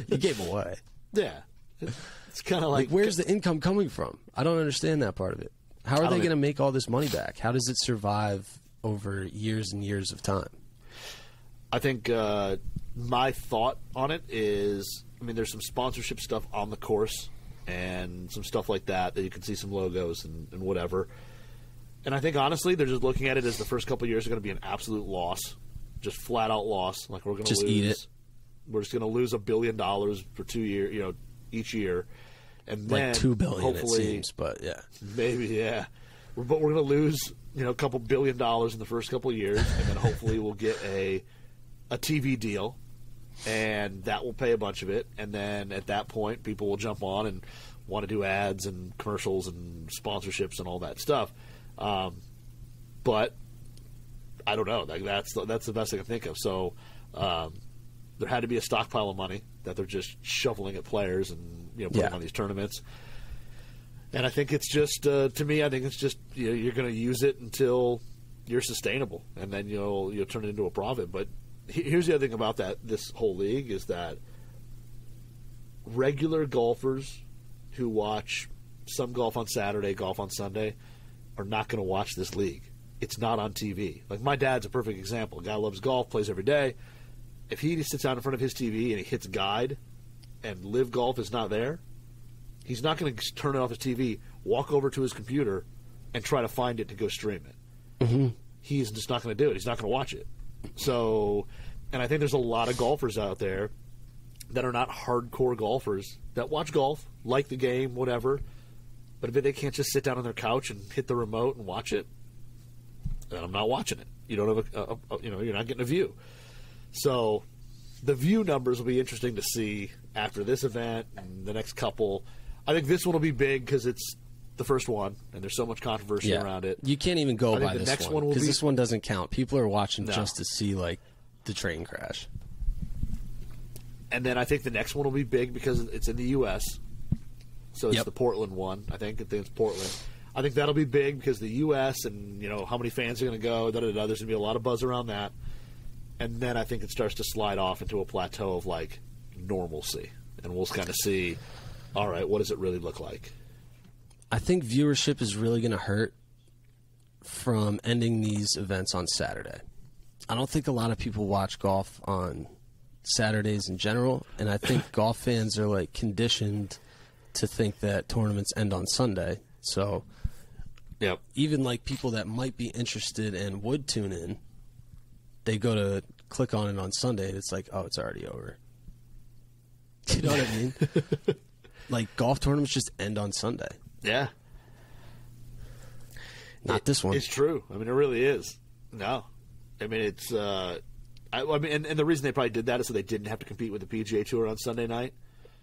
Speaker 1: You gave them away.
Speaker 2: Yeah. It's kind of like,
Speaker 1: where's the income coming from? I don't understand that part of it. How are they going to make all this money back? How does it survive over years and years of time?
Speaker 2: I think my thought on it is, I mean, there's some sponsorship stuff on the course and some stuff like that you can see some logos and whatever. And I think, honestly, they're just looking at it as the first couple of years are going to be an absolute loss, just flat-out loss. Like, we're going to lose.
Speaker 1: Eat it.
Speaker 2: We're just going to lose $1 billion for 2 years, each year. And then,
Speaker 1: like $2 billion,
Speaker 2: hopefully,
Speaker 1: it seems, but yeah.
Speaker 2: Maybe, yeah. But we're going to lose, a couple $1 billion in the first couple of years, and then hopefully we'll get a TV deal, and that will pay a bunch of it. And then at that point, people will jump on and want to do ads and commercials and sponsorships and all that stuff. But I don't know. That's the best I can think of. So there had to be a stockpile of money that they're just shoveling at players and putting on these tournaments. And I think it's just to me, I think it's just you're going to use it until you're sustainable, and then you'll turn it into a profit. But here's the other thing about this whole league is that regular golfers who watch some golf on Saturday, golf on Sunday, are not going to watch this league. It's not on TV. Like, my dad's a perfect example. A guy loves golf, plays every day. If he sits down in front of his TV and he hits guide and LIV Golf is not there, he's not going to turn it off his TV, walk over to his computer, and try to find it to go stream it.
Speaker 1: Mm-hmm.
Speaker 2: He's just not going to do it. He's not going to watch it. So, and I think there's a lot of golfers out there that are not hardcore golfers that watch golf, like the game, whatever, but if they can't just sit down on their couch and hit the remote and watch it, then I'm not watching it. You don't have you're not getting a view. So the view numbers will be interesting to see after this event and the next couple. I think this one will be big because it's the first one, and there's so much controversy around it.
Speaker 1: You can't even go by this one because this one doesn't count. People are watching just to see like the train crash.
Speaker 2: And then I think the next one will be big because it's in the U.S. So it's the Portland one. I think it's Portland. I think that'll be big because the U.S. and how many fans are going to go. There's going to be a lot of buzz around that. And then I think it starts to slide off into a plateau of like normalcy, and we'll kind of see. All right, what does it really look like?
Speaker 1: I think viewership is really going to hurt from ending these events on Saturday. I don't think a lot of people watch golf on Saturdays in general, and I think golf fans are like conditioned to think that tournaments end on Sunday. So even like people that might be interested and would tune in, they go to click on it on Sunday, and it's like, oh, it's already over. You know what I mean? Like, golf tournaments just end on Sunday.
Speaker 2: Yeah.
Speaker 1: Not this one.
Speaker 2: It's true. I mean, it really is. No. I mean, it's I mean, and the reason they probably did that is so they didn't have to compete with the PGA Tour on Sunday night.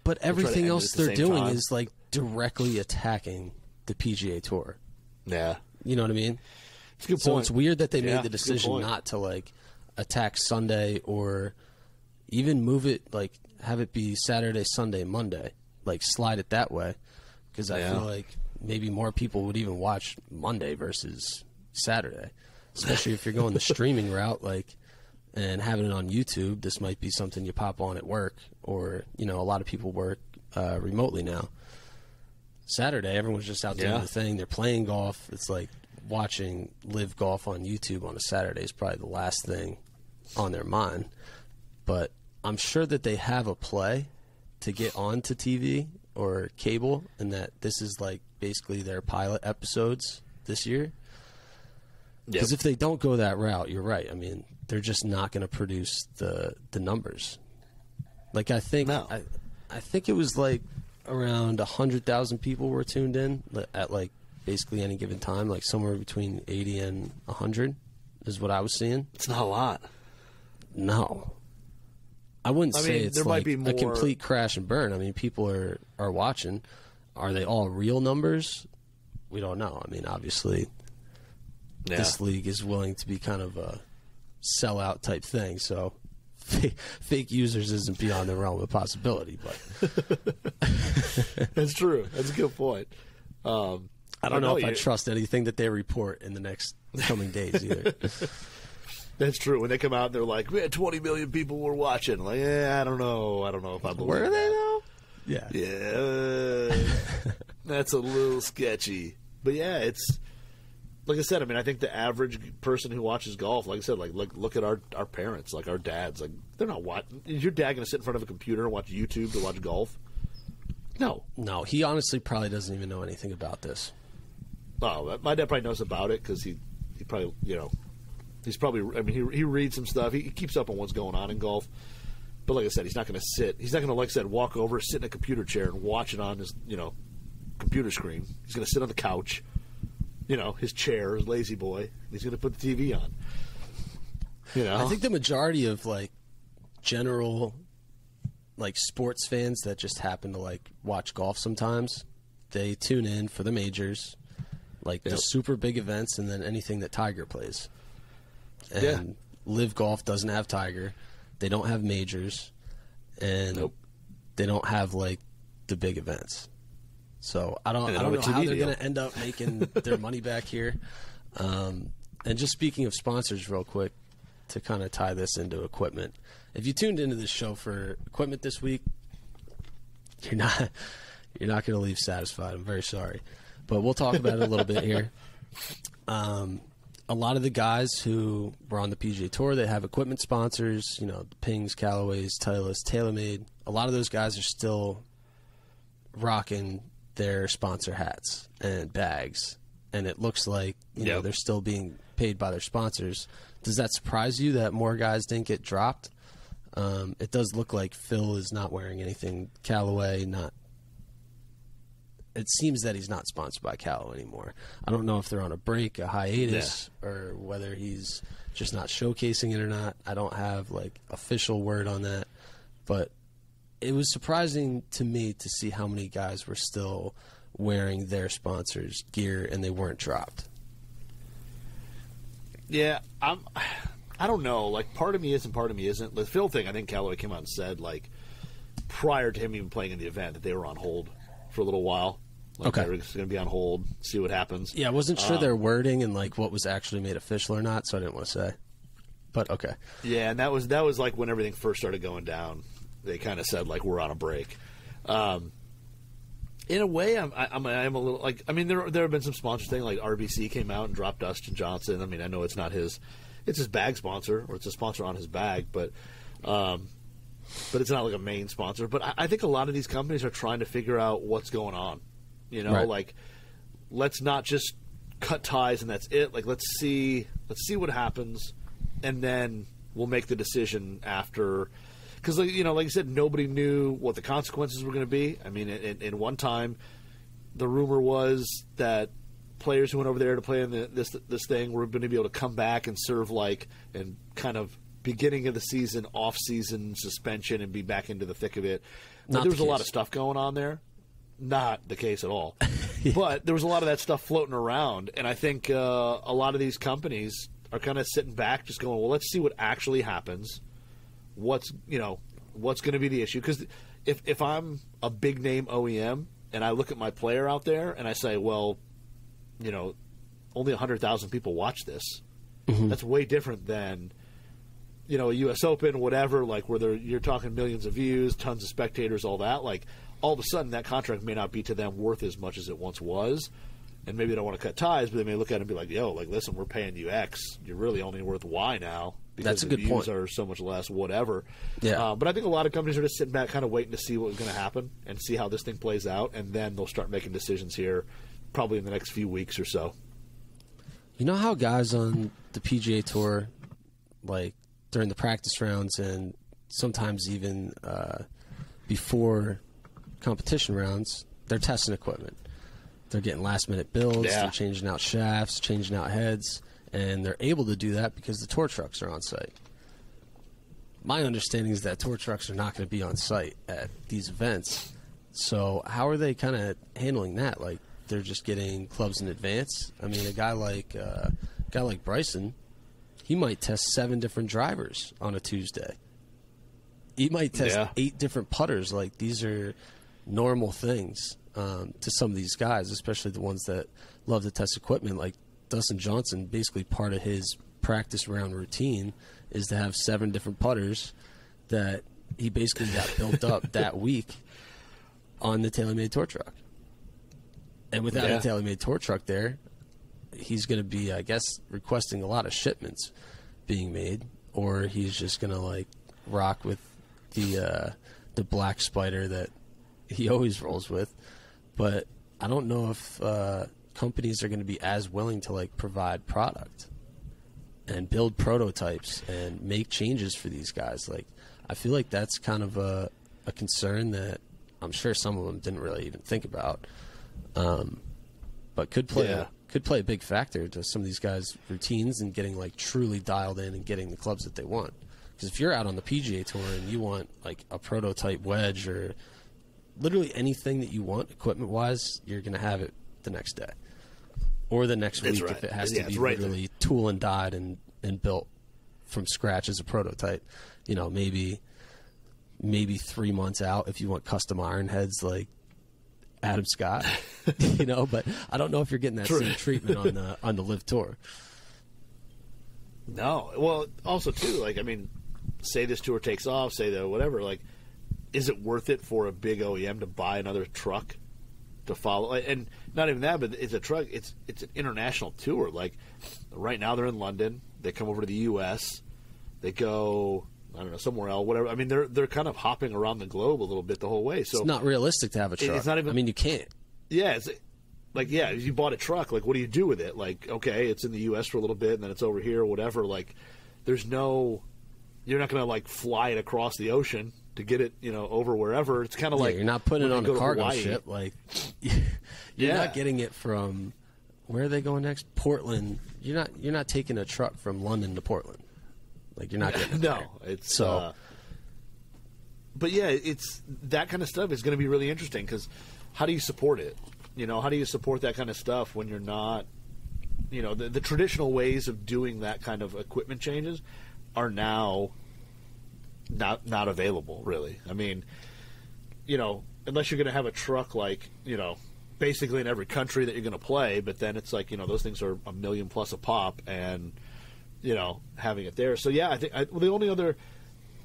Speaker 1: But everything else they're doing is, like, directly attacking the PGA Tour.
Speaker 2: Yeah.
Speaker 1: You know what I mean?
Speaker 2: It's a good point.
Speaker 1: So it's weird that they made the decision not to, like, attack Sunday or even move it, like, have it be Saturday, Sunday, Monday. Like, slide it that way. Because I feel like maybe more people would even watch Monday versus Saturday. Especially if you're going the streaming route, like, and having it on YouTube. This might be something you pop on at work, or a lot of people work remotely now. Saturday, everyone's just out doing the thing. They're playing golf. It's like watching LIV Golf on YouTube on a Saturday is probably the last thing on their mind. But I'm sure that they have a play to get onto TV or cable, and that this is like basically their pilot episodes this year. Because if they don't go that route, you're right. I mean, they're just not going to produce the numbers. Like, I think I think it was like around 100,000 people were tuned in at like basically any given time, like somewhere between 80 and 100 is what I was seeing.
Speaker 2: It's not a lot.
Speaker 1: No. I wouldn't say it's like a complete crash and burn. I mean, people are watching. Are they all real numbers? we don't know. I mean, obviously, this league is willing to be kind of a sellout type thing, so fake users isn't beyond the realm of possibility. But
Speaker 2: that's true. That's a good point.
Speaker 1: I don't know if I trust anything that they report in the next coming days either.
Speaker 2: That's true. When they come out, they're like, "We had 20 million people were watching." Like, I don't know. I don't know if I believe.
Speaker 1: Were they though?
Speaker 2: Yeah. That's a little sketchy. But yeah, it's like I said. I mean, I think the average person who watches golf, like I said, like look at our parents, like our dads. Like they're not watching. Is your dad going to sit in front of a computer and watch YouTube to watch golf? No.
Speaker 1: He honestly probably doesn't even know anything about this.
Speaker 2: Oh, my dad probably knows about it because he probably, he's probably, I mean, he reads some stuff. He keeps up on what's going on in golf. But like I said, he's not going to sit. He's not going to, like I said, walk over, sit in a computer chair and watch it on his, computer screen. He's going to sit on the couch, his chair, his lazy boy. And he's going to put the TV on.
Speaker 1: I think the majority of, general, sports fans that just happen to, watch golf sometimes, they tune in for the majors, the super big events, and then anything that Tiger plays. And LIV Golf doesn't have Tiger. They don't have majors. And they don't have, the big events. So I don't know how they're going to end up making their money back here. And just speaking of sponsors real quick, to kind of tie this into equipment. If you tuned into this show for equipment this week, you're not going to leave satisfied. I'm very sorry. But we'll talk about it a little bit here. A lot of the guys who were on the PGA Tour, they have equipment sponsors, the Pings, Callaways, Titleist, TaylorMade. A lot of those guys are still rocking their sponsor hats and bags. And it looks like, they're still being paid by their sponsors. Does that surprise you that more guys didn't get dropped? It does look like Phil is not wearing anything. Callaway, not. It seems that he's not sponsored by Callaway anymore. I don't know if they're on a break, a hiatus, or whether he's just not showcasing it or not. I don't have official word on that, but it was surprising to me to see how many guys were still wearing their sponsors' gear and they weren't dropped.
Speaker 2: Yeah, I don't know. Part of me is and part of me isn't. The Phil thing, I think Callaway came out and said, prior to him even playing in the event, that they were on hold for a little while. They were going to be on hold, see what happens.
Speaker 1: Yeah, I wasn't sure their wording and what was actually made official or not, so I didn't want to say. But okay.
Speaker 2: Yeah, and that was when everything first started going down. They kind of said we're on a break. In a way, I'm a little there have been some sponsors thing RBC came out and dropped Dustin Johnson. I mean, I know it's not his, it's his bag sponsor or it's a sponsor on his bag, but it's not a main sponsor. But I think a lot of these companies are trying to figure out what's going on.
Speaker 1: Right.
Speaker 2: Let's not just cut ties and that's it. Let's see what happens, and then we'll make the decision after. Because, like you said, nobody knew what the consequences were going to be. I mean, in one time, the rumor was that players who went over there to play in this thing were going to be able to come back and serve and kind of beginning of the season, off-season suspension and be back into the thick of it. But there was a lot of stuff going on there. Not the case at all.
Speaker 1: Yeah.
Speaker 2: But there was a lot of that stuff floating around, and I think a lot of these companies are kind of sitting back just going, well, let's see what actually happens. What's going to be the issue? Because if I'm a big name OEM and I look at my player out there and I say, well, only 100,000 people watch this. Mm-hmm. That's way different than a U.S. Open, whatever. Where you're talking millions of views, tons of spectators, all that. All of a sudden that contract may not be to them worth as much as it once was. And maybe they don't want to cut ties, but they may look at it and be like, yo, listen, we're paying you X. You're really only worth Y now. Because
Speaker 1: that's a good point.
Speaker 2: The views are so much less, whatever.
Speaker 1: Yeah.
Speaker 2: But I think a lot of companies are just sitting back kind of waiting to see what's going to happen and see how this thing plays out, and then they'll start making decisions here probably in the next few weeks or so.
Speaker 1: You know how guys on the PGA Tour, during the practice rounds and sometimes even before competition rounds, they're testing equipment. They're getting last-minute builds.
Speaker 2: Yeah.
Speaker 1: They're changing out shafts, changing out heads. And they're able to do that because the tour trucks are on site. My understanding is that tour trucks are not going to be on site at these events. So how are they kind of handling that? they're just getting clubs in advance. I mean, a guy like Bryson, he might test 7 different drivers on a Tuesday. He might test 8 different putters. Like, these are normal things to some of these guys, especially the ones that love to test equipment. Like Dustin Johnson, basically part of his practice round routine is to have 7 different putters that he basically got built up that week on the TaylorMade tour truck. And without a TaylorMade tour truck there, he's going to be, I guess, requesting a lot of shipments being made, or he's just going to like rock with the black Spider that he always rolls with. But I don't know if companies are going to be as willing to like provide product and build prototypes and make changes for these guys. Like, I feel like that's kind of a concern that I'm sure some of them didn't really even think about, but could play a big factor to some of these guys' routines and getting like truly dialed in and getting the clubs that they want. Because if you're out on the PGA Tour and you want like a prototype wedge or literally anything that you want equipment-wise, you're going to have it the next day or the next week if it has to be literally tool and dyed and built from scratch as a prototype. You know, maybe 3 months out if you want custom iron heads like Adam Scott, you know, but I don't know if you're getting that same treatment on the LIV Tour.
Speaker 2: No. Well, also, too, like, I mean, say this tour takes off, say that whatever, like, is it worth it for a big OEM to buy another truck to follow? And not even that, but it's a truck. It's an international tour. Like, right now they're in London. They come over to the U.S. They go, I don't know, somewhere else, whatever. I mean, they're kind of hopping around the globe a little bit the whole way. So
Speaker 1: it's not realistic to have a truck.
Speaker 2: It's not even.
Speaker 1: I mean, you can't.
Speaker 2: Yeah, it's like, yeah, if you bought a truck, like, what do you do with it? Like, okay, it's in the U.S. for a little bit, and then it's over here or whatever. Like, there's no, you're not going to, like, fly it across the ocean to get it, you know, over wherever. It's kind of like,
Speaker 1: you're not putting it on a cargo ship. Like, you're not getting it from, where are they going next? Portland. You're not taking a truck from London to Portland. Like, you're not getting it there.
Speaker 2: It's so. But yeah, it's that kind of stuff is going to be really interesting because how do you support it? You know, how do you support that kind of stuff when you're not, you know, the traditional ways of doing that kind of equipment changes are now not available, really. I mean, you know, unless you're going to have a truck like, you know, basically in every country that you're going to play, but then it's like, you know, those things are $1 million plus a pop, and, you know, having it there. So yeah, I think the only other,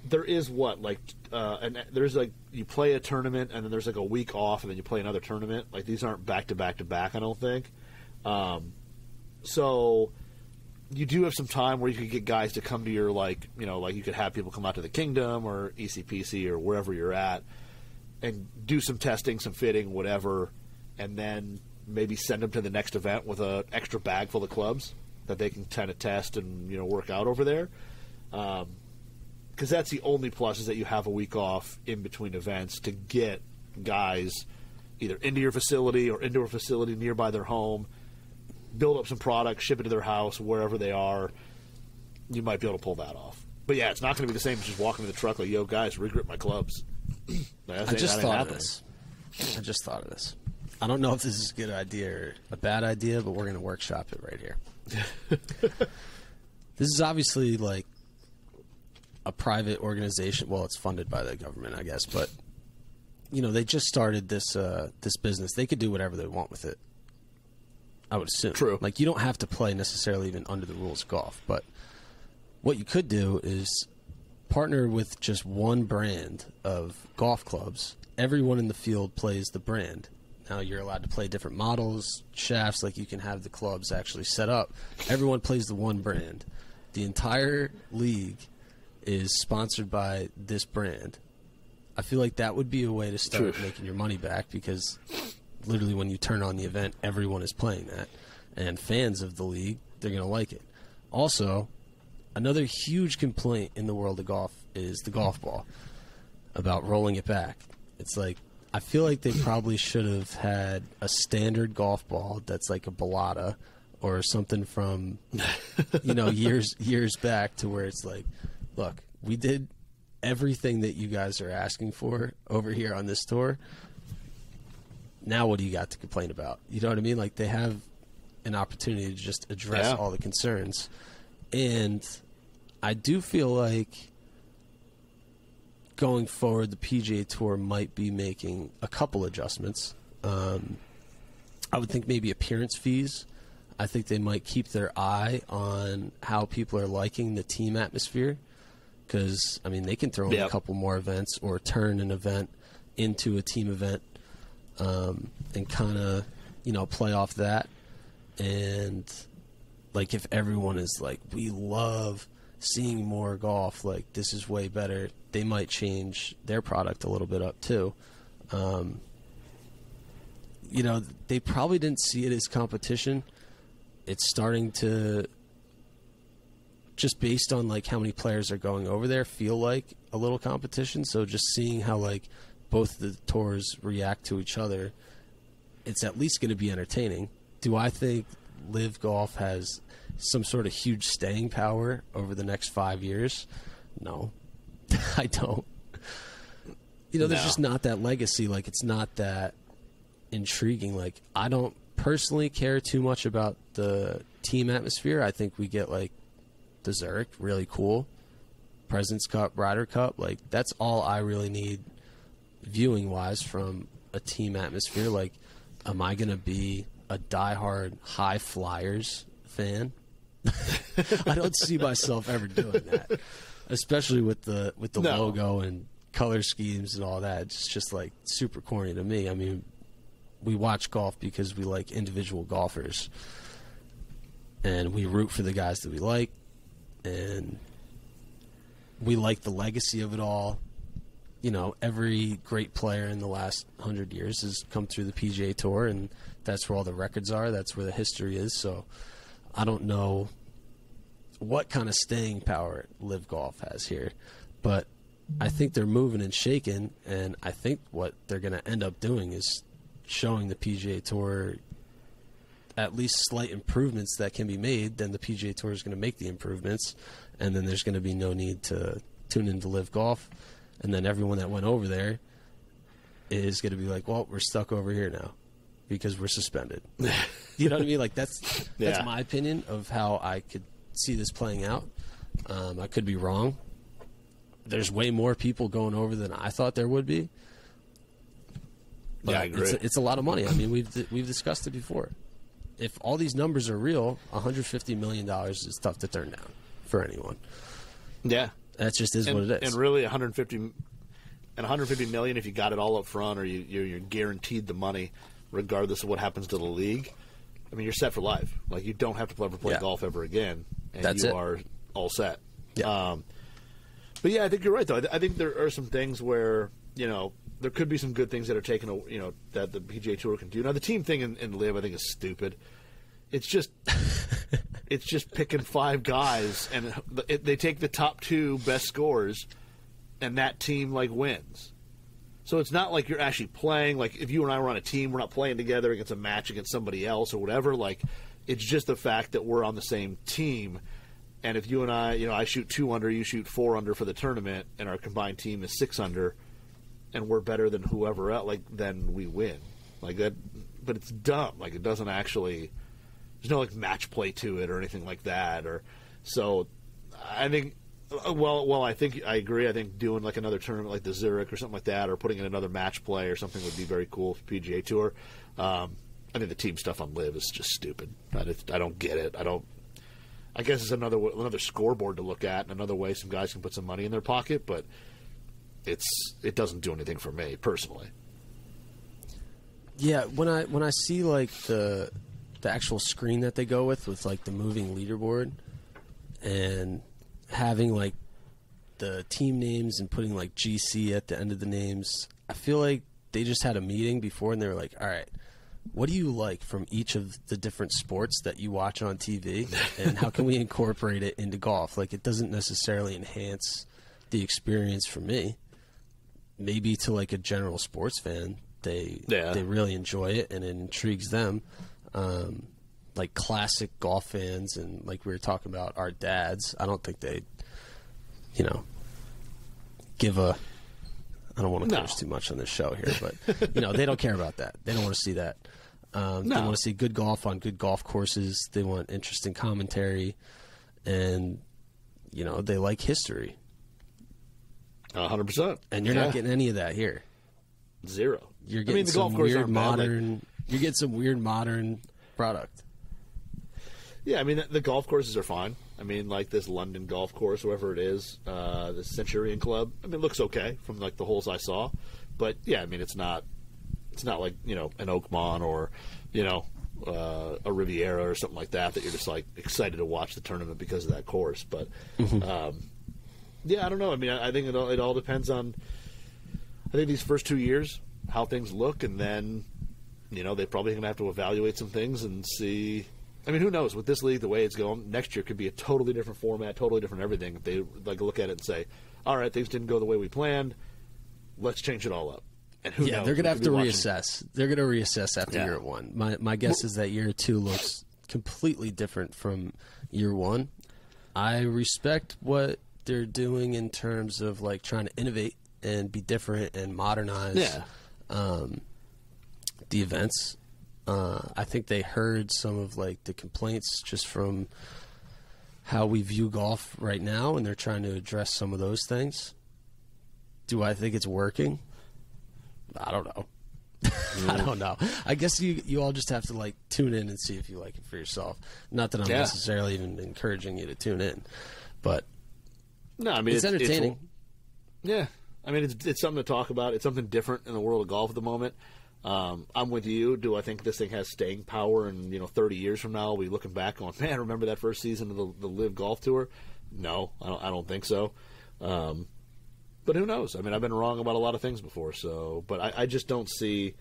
Speaker 2: there is what, like, and there's like, you play a tournament and then there's like a week off and then you play another tournament. Like, these aren't back to back to back, I don't think. So you do have some time where you could get guys to come to your, like, you know, like you could have people come out to the Kingdom or ECPC or wherever you're at and do some testing, some fitting, whatever, and then maybe send them to the next event with an extra bag full of clubs that they can kind of test and, you know, work out over there. Because that's the only plus, is that you have a week off in between events to get guys either into your facility or into a facility nearby their home, build up some product, ship it to their house, wherever they are. You might be able to pull that off. But yeah, it's not going to be the same as just walking to the truck like, yo, guys, regrip my clubs.
Speaker 1: I just thought of this. I don't know if this is a good idea or a bad idea, but we're going to workshop it right here. This is obviously like a private organization. Well, it's funded by the government, I guess, but you know, they just started this business. They could do whatever they want with it, I would assume.
Speaker 2: True.
Speaker 1: Like, you don't have to play necessarily even under the rules of golf, but what you could do is partner with just one brand of golf clubs. Everyone in the field plays the brand. Now you're allowed to play different models, shafts, like you can have the clubs actually set up. Everyone plays the one brand. The entire league is sponsored by this brand. I feel like that would be a way to start making your money back, because literally when you turn on the event, everyone is playing that. And fans of the league, they're going to like it. Also, another huge complaint in the world of golf is the golf ball, about rolling it back. It's like, I feel like they probably should have had a standard golf ball that's like a Balata or something from, you know, years back, to where it's like, look, we did everything that you guys are asking for over here on this tour. now what do you got to complain about? You know what I mean? Like, they have an opportunity to just address all the concerns. And I do feel like going forward, the PGA Tour might be making a couple adjustments. I would think maybe appearance fees. I think they might keep their eye on how people are liking the team atmosphere, because, I mean, they can throw in a couple more events or turn an event into a team event, and kind of, you know, play off that. And, like, if everyone is like, we love seeing more golf, like, this is way better, they might change their product a little bit up too. You know, they probably didn't see it as competition. It's starting to, just based on like how many players are going over there, feel like a little competition. So just seeing how like both the tours react to each other, it's at least going to be entertaining. Do I think LIV Golf has some sort of huge staying power over the next 5 years? No, I don't. You know, there's just not that legacy. Like, it's not that intriguing. Like, I don't personally care too much about the team atmosphere. I think we get like the Zurich, really cool, President's Cup, Ryder Cup. Like, that's all I really need viewing wise from a team atmosphere. Like, am I gonna be a diehard High Flyers fan? I don't see myself ever doing that, especially with the logo and color schemes and all that. It's just like super corny to me. I mean, we watch golf because we like individual golfers, and we root for the guys that we like, and we like the legacy of it all. You know, every great player in the last 100 years has come through the PGA Tour, and that's where all the records are. That's where the history is. So I don't know what kind of staying power LIV Golf has here, but I think they're moving and shaking, and I think what they're going to end up doing is showing the PGA Tour at least slight improvements that can be made. Then the PGA Tour is going to make the improvements, and then there's going to be no need to tune into LIV Golf. And then everyone that went over there is going to be like, well, we're stuck over here now because we're suspended. You know what I mean? Like, that's my opinion of how I could see this playing out. I could be wrong. There's way more people going over than I thought there would be. But
Speaker 2: I agree.
Speaker 1: It's a lot of money. I mean, we've discussed it before. If all these numbers are real, $150 million is tough to turn down for anyone.
Speaker 2: Yeah.
Speaker 1: That just is what it is.
Speaker 2: And really, $150 million, if you got it all up front, or you're guaranteed the money, regardless of what happens to the league, I mean, you're set for life. Like, you don't have to ever play golf ever again, and you are all set.
Speaker 1: Yeah.
Speaker 2: But yeah, I think you're right, though. I think there are some things where, you know, there could be some good things that are taken, you know, that the PGA Tour can do. Now, the team thing in LIV, I think, is stupid. It's just it's just picking 5 guys, and they take the top 2 best scores, and that team, like, wins. So it's not like you're actually playing. Like, if you and I were on a team, we're not playing together against a match against somebody else or whatever. Like, it's just the fact that we're on the same team. And if you and I, you know, I shoot 2 under, you shoot 4 under for the tournament, and our combined team is 6 under, and we're better than whoever else, like, then we win. Like that, but it's dumb. Like, it doesn't actually, there's no, like, match play to it or anything like that. Or so I think, well, I think I agree. I think doing, like, another tournament like the Zurich or something like that, or putting in another match play or something would be very cool for PGA Tour. I think the team stuff on LIV is just stupid. I don't get it. I guess it's another scoreboard to look at, and another way some guys can put some money in their pocket, but it doesn't do anything for me personally.
Speaker 1: Yeah, when I see, like, the actual screen that they go with like the moving leaderboard, and having, like, the team names and putting, like, GC at the end of the names, I feel like they just had a meeting before, and they were like, all right, what do you like from each of the different sports that you watch on TV, and how can we incorporate it into golf? Like, it doesn't necessarily enhance the experience for me. Maybe to, like, a general sports fan, they really enjoy it and it intrigues them. Like, classic golf fans, and like we were talking about, our dads, I don't think they, you know, give a I don't want to curse too much on this show here, but they don't care about that. They don't want to see that. They want to see good golf on good golf courses. They want interesting commentary, and they like history.
Speaker 2: 100%.
Speaker 1: And you're not getting any of that here.
Speaker 2: Zero.
Speaker 1: You're getting
Speaker 2: the
Speaker 1: some
Speaker 2: golf course
Speaker 1: weird modern.
Speaker 2: Like,
Speaker 1: you're getting some weird modern product.
Speaker 2: Yeah, I mean the golf courses are fine. I mean, like this London golf course, whoever it is, the Centurion Club. I mean, it looks okay from like the holes I saw, but yeah, I mean it's not like an Oakmont or a Riviera or something like that you're just like excited to watch the tournament because of that course. But yeah, I don't know. I mean, I think it all depends on. I think these first 2 years how things look, and then they're probably going to have to evaluate some things and see. I mean, who knows? With this league, the way it's going, next year could be a totally different format, totally different everything. If they look at it and say, "All right, things didn't go the way we planned. Let's change it all up." And who knows?
Speaker 1: They're going to have to reassess. They're going to reassess after year one. My guess is that year two looks completely different from year one. I respect what they're doing in terms of like trying to innovate and be different and modernize the events. I think they heard some of like the complaints just from how we view golf right now, and they're trying to address some of those things. Do I think it's working? I don't know. I don't know. I guess you all just have to like tune in and see if you like it for yourself. Not that I'm necessarily even encouraging you to tune in, but
Speaker 2: no, I mean
Speaker 1: it's entertaining.
Speaker 2: I mean it's something to talk about. It's something different in the world of golf at the moment. I'm with you. Do I think this thing has staying power? And 30 years from now, we'll be looking back going, man, remember that first season of the LIV Golf Tour? No, I don't think so. But who knows? I mean, I've been wrong about a lot of things before. So, but I just don't see.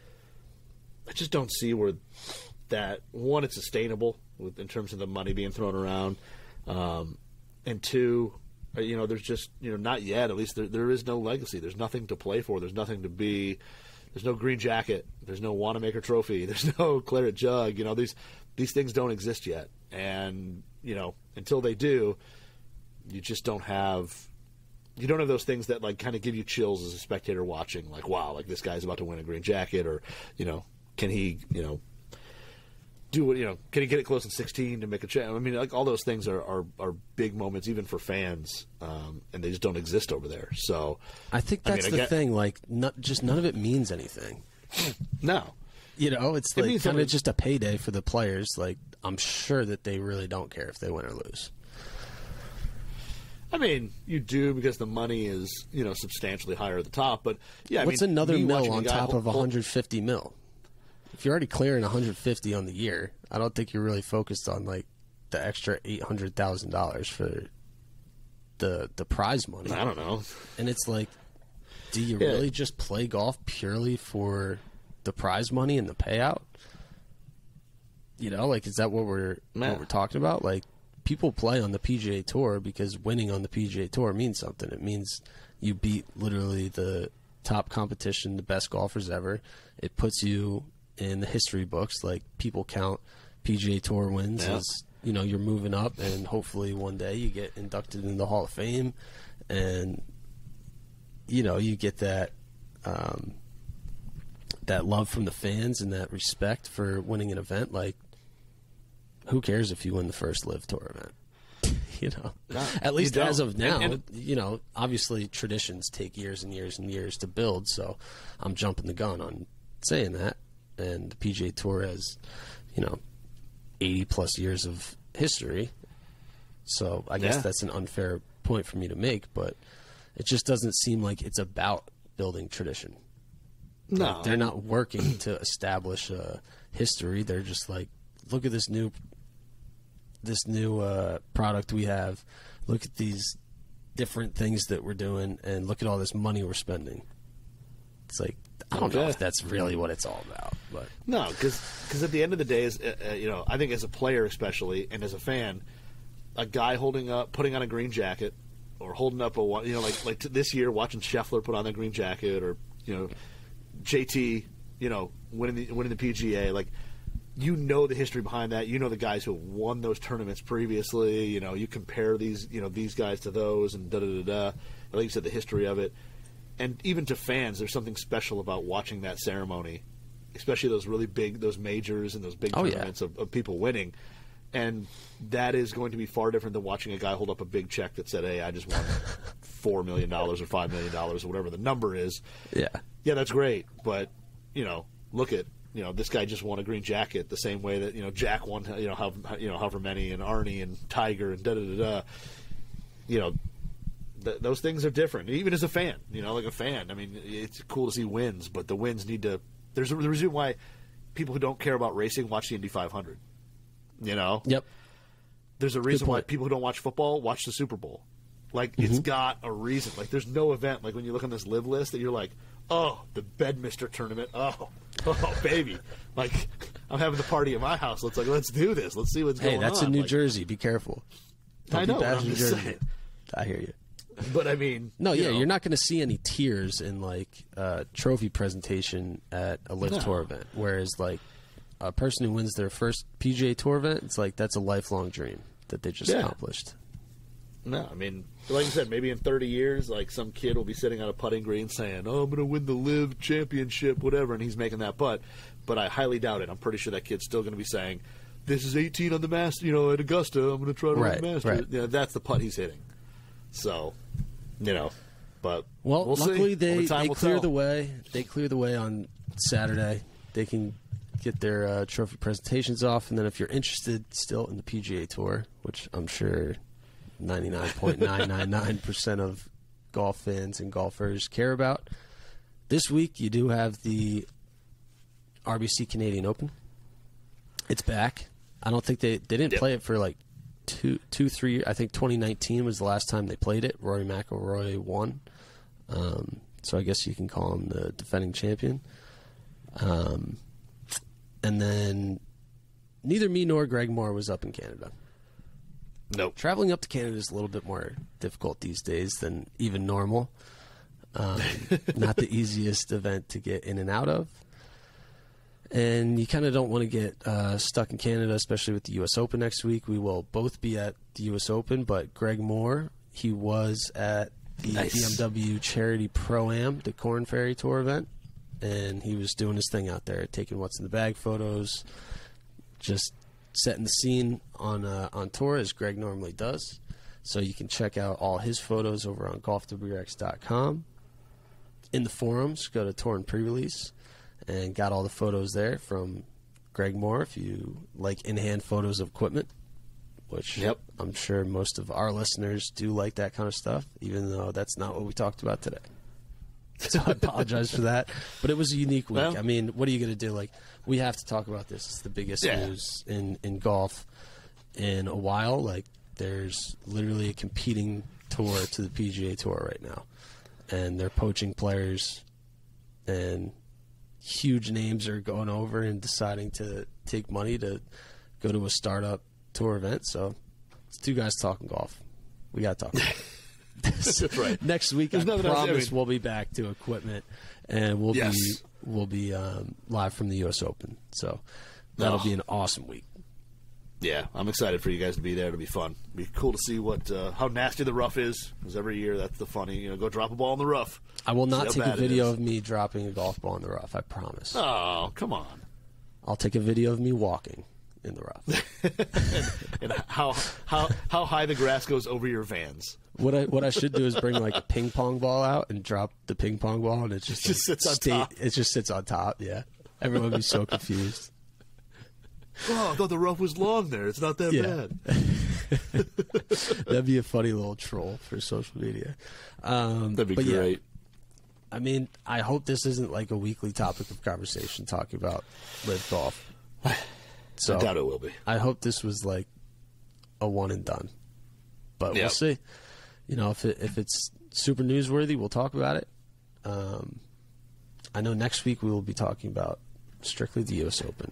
Speaker 2: I just don't see where that one it's sustainable in terms of the money being thrown around, and two, there's just not yet. At least there is no legacy. There's nothing to play for. There's nothing to be. There's no green jacket. There's no Wanamaker Trophy. There's no claret jug. These things don't exist yet, and until they do, you just don't have. You don't have those things that like kind of give you chills as a spectator watching. Like, wow, like this guy's about to win a green jacket, or can he do what can he get it close in 16 to make a check? I mean, like all those things are big moments even for fans, and they just don't exist over there. So
Speaker 1: I think that's the thing. Like, none of it means anything.
Speaker 2: No,
Speaker 1: it's like kind of just a payday for the players. Like, I'm sure that they really don't care if they win or lose.
Speaker 2: I mean, you do because the money is substantially higher at the top. But yeah,
Speaker 1: what's another mil on top of 150 mil? If you're already clearing 150 on the year, I don't think you're really focused on like the extra $800,000 for the prize money.
Speaker 2: I don't know.
Speaker 1: And it's like, do you really just play golf purely for the prize money and the payout? Like, is that what we're talking about? Like, people play on the PGA Tour because winning on the PGA Tour means something. It means you beat literally the top competition, the best golfers ever. It puts you in the history books. Like, people count PGA Tour wins as you're moving up, and hopefully one day you get inducted in the Hall of Fame, and you get that that love from the fans and that respect for winning an event. Like, who cares if you win the first LIV Tour event? At least as of now, and obviously traditions take years and years and years to build. So I'm jumping the gun on saying that. And the PGA Tour has, 80 plus years of history. So I guess that's an unfair point for me to make, but it just doesn't seem like it's about building tradition.
Speaker 2: No.
Speaker 1: Like, they're not working to establish a history. They're just like, look at this new product we have. Look at these different things that we're doing, and look at all this money we're spending. It's like, I don't know if that's really what it's all about. But
Speaker 2: no, because at the end of the day, I think as a player especially, and as a fan, a guy putting on a green jacket, or holding up like this year watching Scheffler put on that green jacket, or JT, winning the PGA, like. The history behind that. The guys who have won those tournaments previously. You compare these guys to those, and da-da-da-da. Like you said, the history of it. And even to fans, there's something special about watching that ceremony, especially those really big, those majors and those big tournaments of people winning. And that is going to be far different than watching a guy hold up a big check that said, hey, I just won $4 million or $5 million or whatever the number is.
Speaker 1: Yeah.
Speaker 2: Yeah, that's great. But, look at, this guy just won a green jacket the same way that, Jack won, however many, and Arnie and Tiger and da-da-da-da. Those things are different. Even as a fan, like a fan. I mean, it's cool to see wins, but the wins need to – there's a reason why people who don't care about racing watch the Indy 500.
Speaker 1: Yep.
Speaker 2: There's a reason why people who don't watch football watch the Super Bowl. Like, it's got a reason. Like, there's no event, like, when you look on this LIV list that you're like, oh, the Bedminster tournament. Oh, baby. Like, I'm having the party at my house. Let's do this. Let's see what's going on.
Speaker 1: Hey, that's in New Jersey. Be careful.
Speaker 2: I know. I'm
Speaker 1: New
Speaker 2: just
Speaker 1: Jersey.
Speaker 2: saying.
Speaker 1: I hear you.
Speaker 2: But, I mean.
Speaker 1: No, you're not going to see any tears in, like, a trophy presentation at a LIV Tour event. Whereas, like, a person who wins their first PGA Tour event, it's like that's a lifelong dream that they just accomplished.
Speaker 2: No, I mean, like you said, maybe in 30 years, like some kid will be sitting on a putting green saying, "Oh, I'm going to win the LIV championship, whatever," and he's making that putt. But I highly doubt it. I'm pretty sure that kid's still going to be saying, "This is 18 on the Master, at Augusta. I'm going to try to win the Masters."
Speaker 1: Right.
Speaker 2: That's the putt he's hitting. So, but
Speaker 1: we'll luckily
Speaker 2: see.
Speaker 1: they clear the way. They clear the way on Saturday. They can get their trophy presentations off, and then if you're interested still in the PGA Tour, which I'm sure 99.999% of golf fans and golfers care about, this week you do have the Rbc Canadian Open. It's back. I don't think they didn't play it for like 3 years. I think 2019 was the last time they played it. Rory McIlroy won, so I guess you can call him the defending champion. And then neither me nor Greg Moore was up in Canada.
Speaker 2: Nope.
Speaker 1: Traveling up to Canada is a little bit more difficult these days than even normal. Not the easiest event to get in and out of. And you kind of don't want to get stuck in Canada, especially with the U.S. Open next week. We will both be at the U.S. Open, but Greg Moore, he was at the BMW Charity Pro-Am, the Corn Ferry Tour event. And he was doing his thing out there, taking what's in the bag photos, just setting the scene on tour as Greg normally does. So you can check out all his photos over on golfwx.com. In the forums, go to Tour and Pre-Release, and got all the photos there from Greg Moore if you like in-hand photos of equipment, which I'm sure most of our listeners do like that kind of stuff, even though that's not what we talked about today. So I apologize for that. But it was a unique week.
Speaker 2: Well,
Speaker 1: I mean, what are you going to do? Like, we have to talk about this. It's the biggest news in golf in a while. Like, there's literally a competing tour to the PGA Tour right now. And they're poaching players. And huge names are going over and deciding to take money to go to a startup tour event. So it's two guys talking golf. We got to talk about it.
Speaker 2: That's right.
Speaker 1: Next week, I promise we'll be back to equipment, and we'll be live from the U.S. Open. So that'll be an awesome week.
Speaker 2: Yeah, I'm excited for you guys to be there. It'll be fun. It'll be cool to see how nasty the rough is. Because every year, that's the funny. Go drop a ball in the rough.
Speaker 1: I will not take a video of me dropping a golf ball in the rough. I promise.
Speaker 2: Oh, come on.
Speaker 1: I'll take a video of me walking in the rough.
Speaker 2: and how high the grass goes over your Vans.
Speaker 1: What I should do is bring like a ping pong ball out and drop the ping pong ball, and it just
Speaker 2: sits on top.
Speaker 1: It just sits on top. Yeah, everyone would be so confused.
Speaker 2: Oh, I thought the rough was long there. It's not that bad.
Speaker 1: That'd be a funny little troll for social media.
Speaker 2: That'd be great.
Speaker 1: Yeah, I mean, I hope this isn't like a weekly topic of conversation talking about LIV Golf. So
Speaker 2: I doubt it will be.
Speaker 1: I hope this was like a one and done, but we'll see. If it's super newsworthy, we'll talk about it. I know next week we will be talking about strictly the U.S. Open.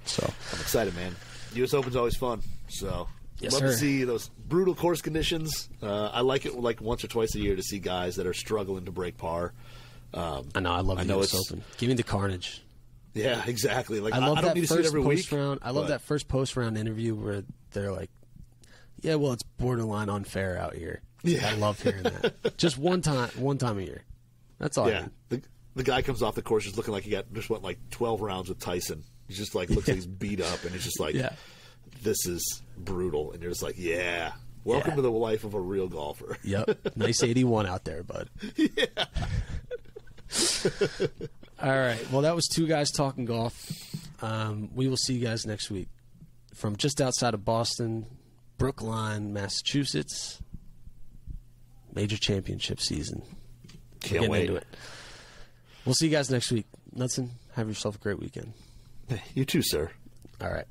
Speaker 1: So
Speaker 2: I'm excited, man. U.S. Open's always fun. So
Speaker 1: yes,
Speaker 2: love
Speaker 1: sir.
Speaker 2: to see those brutal course conditions. I like it like once or twice a year to see guys that are struggling to break par.
Speaker 1: I know. I love the U.S. Open. Give me the carnage.
Speaker 2: Yeah, exactly. Like
Speaker 1: I love
Speaker 2: don't
Speaker 1: that
Speaker 2: need to see it every week.
Speaker 1: I love that first post-round interview where they're like, "Yeah, well, it's borderline unfair out here."
Speaker 2: Yeah,
Speaker 1: I love hearing that. Just one time a year. That's all.
Speaker 2: Yeah, the guy comes off the course just looking like he just went like 12 rounds with Tyson. He's just like looks like he's beat up, and he's just like, this is brutal. And you're just like, welcome to the life of a real golfer.
Speaker 1: Yep, nice 81 out there, bud.
Speaker 2: Yeah.
Speaker 1: All right. Well, that was two guys talking golf. We will see you guys next week from just outside of Boston, Brookline, Massachusetts. Major championship season.
Speaker 2: Can't wait.
Speaker 1: Into it. We'll see you guys next week. Knudsen, have yourself a great weekend.
Speaker 2: You too, sir.
Speaker 1: All right.